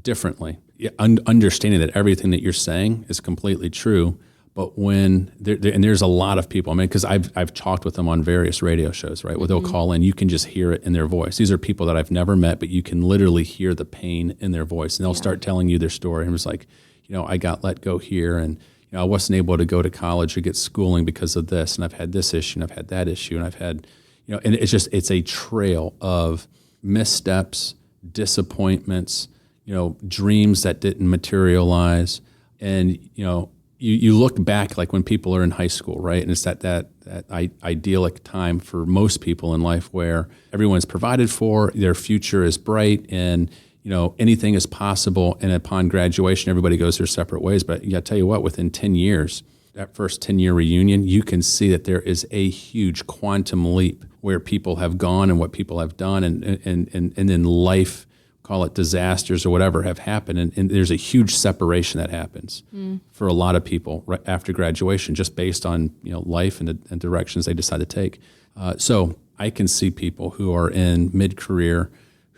B: differently, understanding that everything that you're saying is completely true. But when and there's a lot of people, because I've talked with them on various radio shows, right? Where they'll call in, you can just hear it in their voice. These are people that I've never met, but you can literally hear the pain in their voice, and they'll start telling you their story. And it's like, I got let go here, and I wasn't able to go to college or get schooling because of this, and I've had this issue, and I've had that issue, and I've had, and it's a trail of missteps, disappointments, dreams that didn't materialize, and You look back like when people are in high school, right? And it's that idyllic time for most people in life where everyone's provided for, their future is bright, and anything is possible. And upon graduation, everybody goes their separate ways. But I tell you what, within 10 years, that first 10-year reunion, you can see that there is a huge quantum leap where people have gone and what people have done, and then life, call it disasters or whatever, have happened. And there's a huge separation that happens for a lot of people right after graduation, just based on life and the directions they decide to take. So I can see people who are in mid-career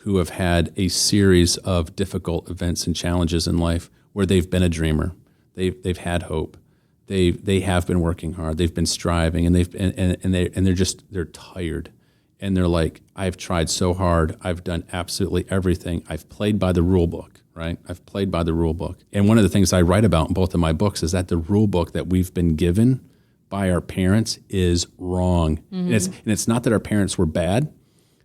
B: who have had a series of difficult events and challenges in life where they've been a dreamer. They've had hope. They have been working hard. They've been striving, and they're tired. And they're like, I've tried so hard. I've done absolutely everything. I've played by the rule book, right? I've played by the rule book. And one of the things I write about in both of my books is that the rule book that we've been given by our parents is wrong. Mm-hmm. And it's not that our parents were bad.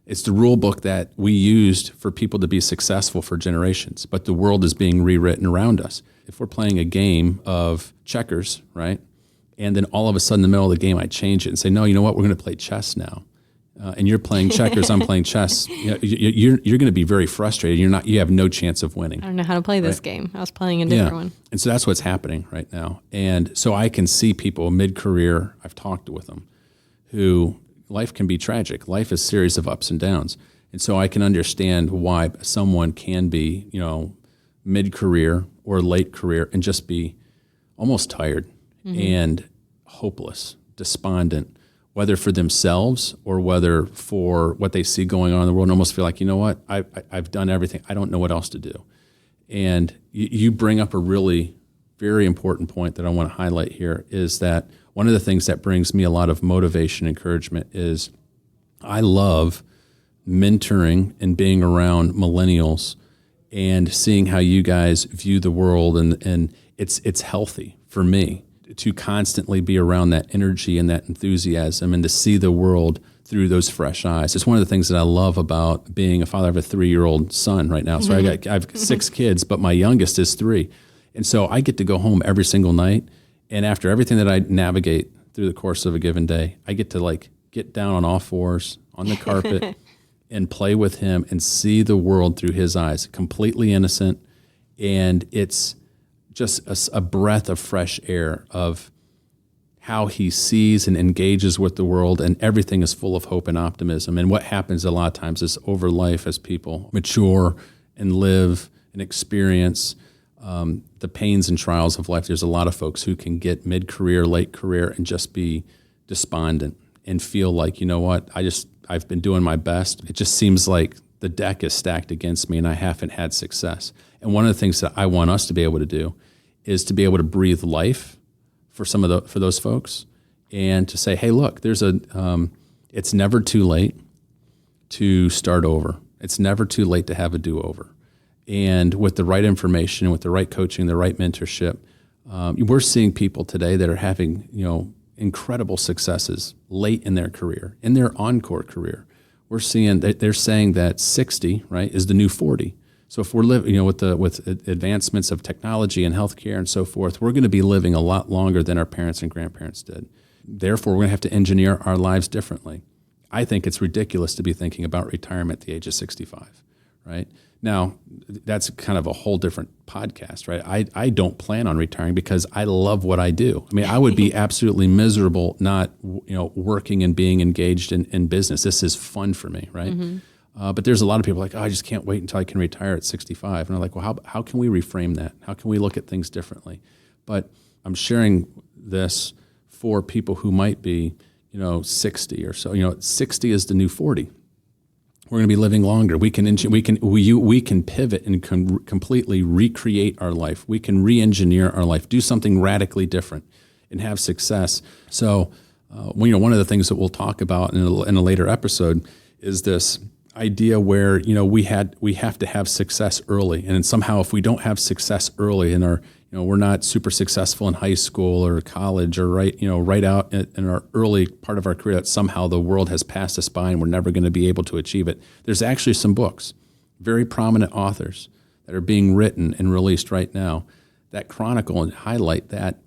B: It's the rule book that we used for people to be successful for generations, but the world is being rewritten around us. If we're playing a game of checkers, right, and then all of a sudden in the middle of the game I change it and say, no, you know what, we're going to play chess now. And you're playing checkers, I'm playing chess. You're going to be very frustrated. You have no chance of winning.
C: I don't know how to play this game. I was playing a different one.
B: And so that's what's happening right now. And so I can see people mid-career, I've talked with them, who life can be tragic. Life is a series of ups and downs. And so I can understand why someone can be, mid-career or late career and just be almost tired and hopeless, despondent, whether for themselves or whether for what they see going on in the world, and almost feel like, you know what, I've done everything. I don't know what else to do. And you bring up a really very important point that I want to highlight here, is that one of the things that brings me a lot of motivation, encouragement, is I love mentoring and being around millennials and seeing how you guys view the world. And it's healthy for me to constantly be around that energy and that enthusiasm and to see the world through those fresh eyes. It's one of the things that I love about being a father. I have a 3-year-old son right now. So I have 6 kids, but my youngest is 3. And so I get to go home every single night. And after everything that I navigate through the course of a given day, I get to get down on all fours on the carpet and play with him and see the world through his eyes, completely innocent. And it's just a breath of fresh air of how he sees and engages with the world, and everything is full of hope and optimism. And what happens a lot of times is over life, as people mature and live and experience the pains and trials of life, there's a lot of folks who can get mid-career, late career, and just be despondent and feel like, you know what, I've been doing my best. It just seems like the deck is stacked against me and I haven't had success. And one of the things that I want us to be able to do is to be able to breathe life for for those folks, and to say, hey, look, it's never too late to start over. It's never too late to have a do-over. And with the right information, with the right coaching, the right mentorship, we're seeing people today that are having, incredible successes late in their career, in their encore career. We're seeing that they're saying that 60, right, is the new 40. So if we're living, with advancements of technology and healthcare and so forth, we're going to be living a lot longer than our parents and grandparents did. Therefore, we're going to have to engineer our lives differently. I think it's ridiculous to be thinking about retirement at the age of 65, right? Now, that's kind of a whole different podcast, right? I don't plan on retiring because I love what I do. I mean, I would be absolutely miserable not, working and being engaged in business. This is fun for me, right? Mm-hmm. But there's a lot of people like, I just can't wait until I can retire at 65. And I'm like, well, how can we reframe that? How can we look at things differently? But I'm sharing this for people who might be, 60 or so. 60 is the new 40. We're going to be living longer. We can pivot and completely recreate our life. We can re-engineer our life, do something radically different, and have success. So, one of the things that we'll talk about in a later episode is this idea where we have to have success early, and somehow if we don't have success early in our we're not super successful in high school or college or right out in our early part of our career, that somehow the world has passed us by and we're never going to be able to achieve it. There's actually some books, very prominent authors that are being written and released right now that chronicle and highlight that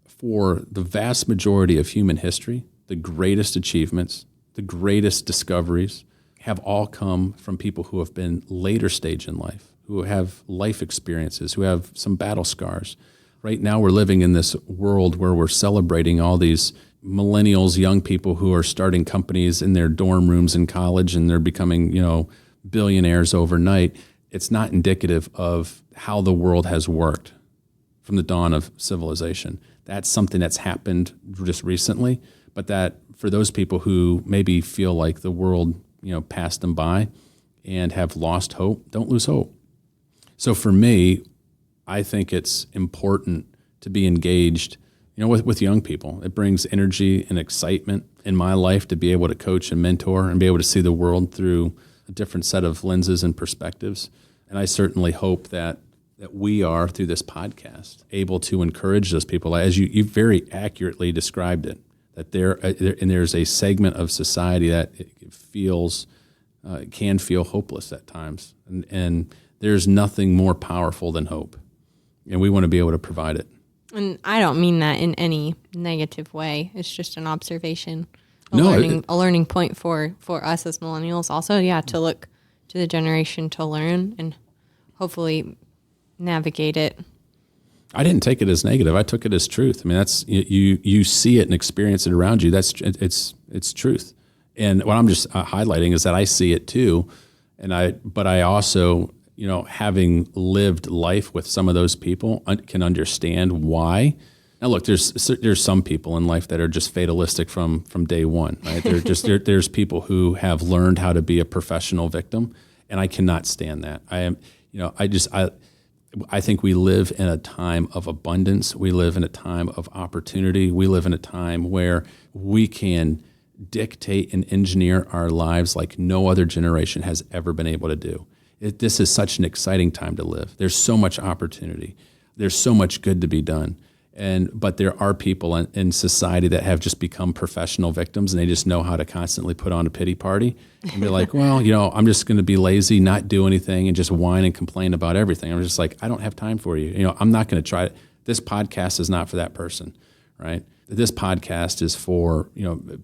B: for the vast majority of human history, the greatest achievements, the greatest discoveries have all come from people who have been later stage in life, who have life experiences, who have some battle scars. Right now we're living in this world where we're celebrating all these millennials, young people who are starting companies in their dorm rooms in college and they're becoming, billionaires overnight. It's not indicative of how the world has worked from the dawn of civilization. That's something that's happened just recently, but that for those people who maybe feel like the world, passed them by and have lost hope, don't lose hope. So for me, I think it's important to be engaged, with young people. It brings energy and excitement in my life to be able to coach and mentor and be able to see the world through a different set of lenses and perspectives. And I certainly hope that we are, through this podcast, able to encourage those people, as you very accurately described it, that there's a segment of society that it feels can feel hopeless at times, and there's nothing more powerful than hope, and we want to be able to provide it.
C: And I don't mean that in any negative way. It's just an observation, a learning point for us as millennials. Also, to look to the generation to learn and hopefully navigate it.
B: I didn't take it as negative. I took it as truth. I mean, that's you see it and experience it around you. It's truth. And what I'm just highlighting is that I see it too, but I also, having lived life with some of those people, can understand why. Now, look, there's some people in life that are just fatalistic from day one, right? There's people who have learned how to be a professional victim, and I cannot stand that. I think we live in a time of abundance. We live in a time of opportunity. We live in a time where we can dictate and engineer our lives like no other generation has ever been able to do. This is such an exciting time to live. There's so much opportunity. There's so much good to be done. But there are people in society that have just become professional victims, and they just know how to constantly put on a pity party and be like, well, I'm just going to be lazy, not do anything, and just whine and complain about everything. I'm just like, I don't have time for you. I'm not going to try it. This podcast is not for that person, right? This podcast is for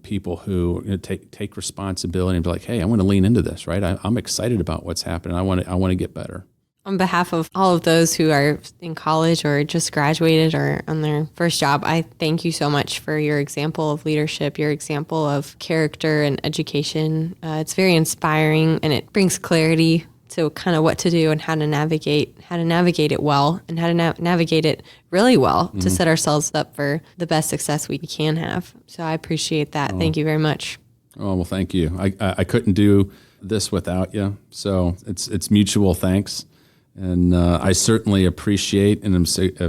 B: people who take responsibility and be like, hey, I want to lean into this, right? I'm excited about what's happening. I want to get better.
C: On behalf of all of those who are in college or just graduated or on their first job, I thank you so much for your example of leadership, your example of character and education. It's very inspiring, and it brings clarity to kind of what to do and how to navigate it well, and how to navigate it really well to set ourselves up for the best success we can have. So I appreciate that. Thank you very much.
B: Oh, well, thank you. I couldn't do this without you. So it's mutual thanks. And I certainly appreciate and I'm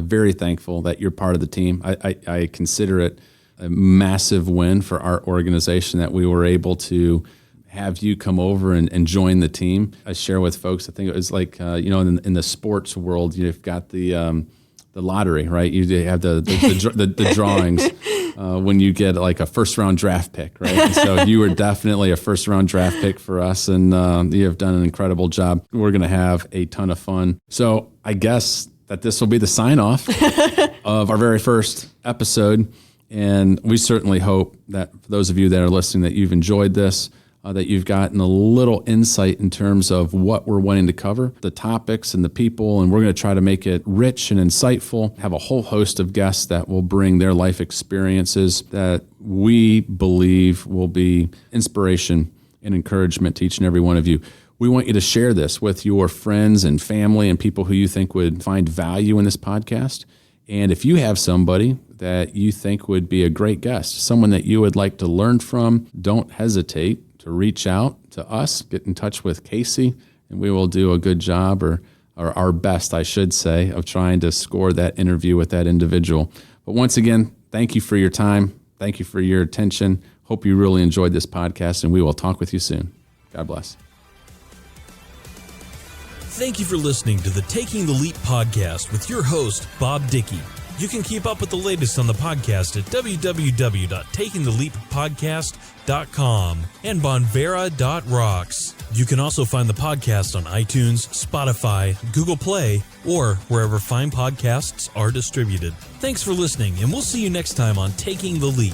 B: very thankful that you're part of the team. I consider it a massive win for our organization that we were able to have you come over and join the team. I share with folks, I think it was like, in the sports world, you've got the lottery, right? You have the drawings when you get like a first round draft pick, right? And so you were definitely a first round draft pick for us, and you have done an incredible job. We're going to have a ton of fun. So I guess that this will be the sign off of our very first episode. And we certainly hope that for those of you that are listening, that you've enjoyed this, that you've gotten a little insight in terms of what we're wanting to cover, the topics and the people, and we're going to try to make it rich and insightful, have a whole host of guests that will bring their life experiences that we believe will be inspiration and encouragement to each and every one of you. We want you to share this with your friends and family and people who you think would find value in this podcast. And if you have somebody that you think would be a great guest, someone that you would like to learn from, don't hesitate to reach out to us, get in touch with Casey, and we will do a good job, or our best, I should say, of trying to score that interview with that individual. But once again, thank you for your time. Thank you for your attention. Hope you really enjoyed this podcast, and we will talk with you soon. God bless.
A: Thank you for listening to the Taking the Leap podcast with your host, Bob Dickey. You can keep up with the latest on the podcast at www.takingtheleappodcast.com and bonvera.rocks. You can also find the podcast on iTunes, Spotify, Google Play, or wherever fine podcasts are distributed. Thanks for listening, and we'll see you next time on Taking the Leap.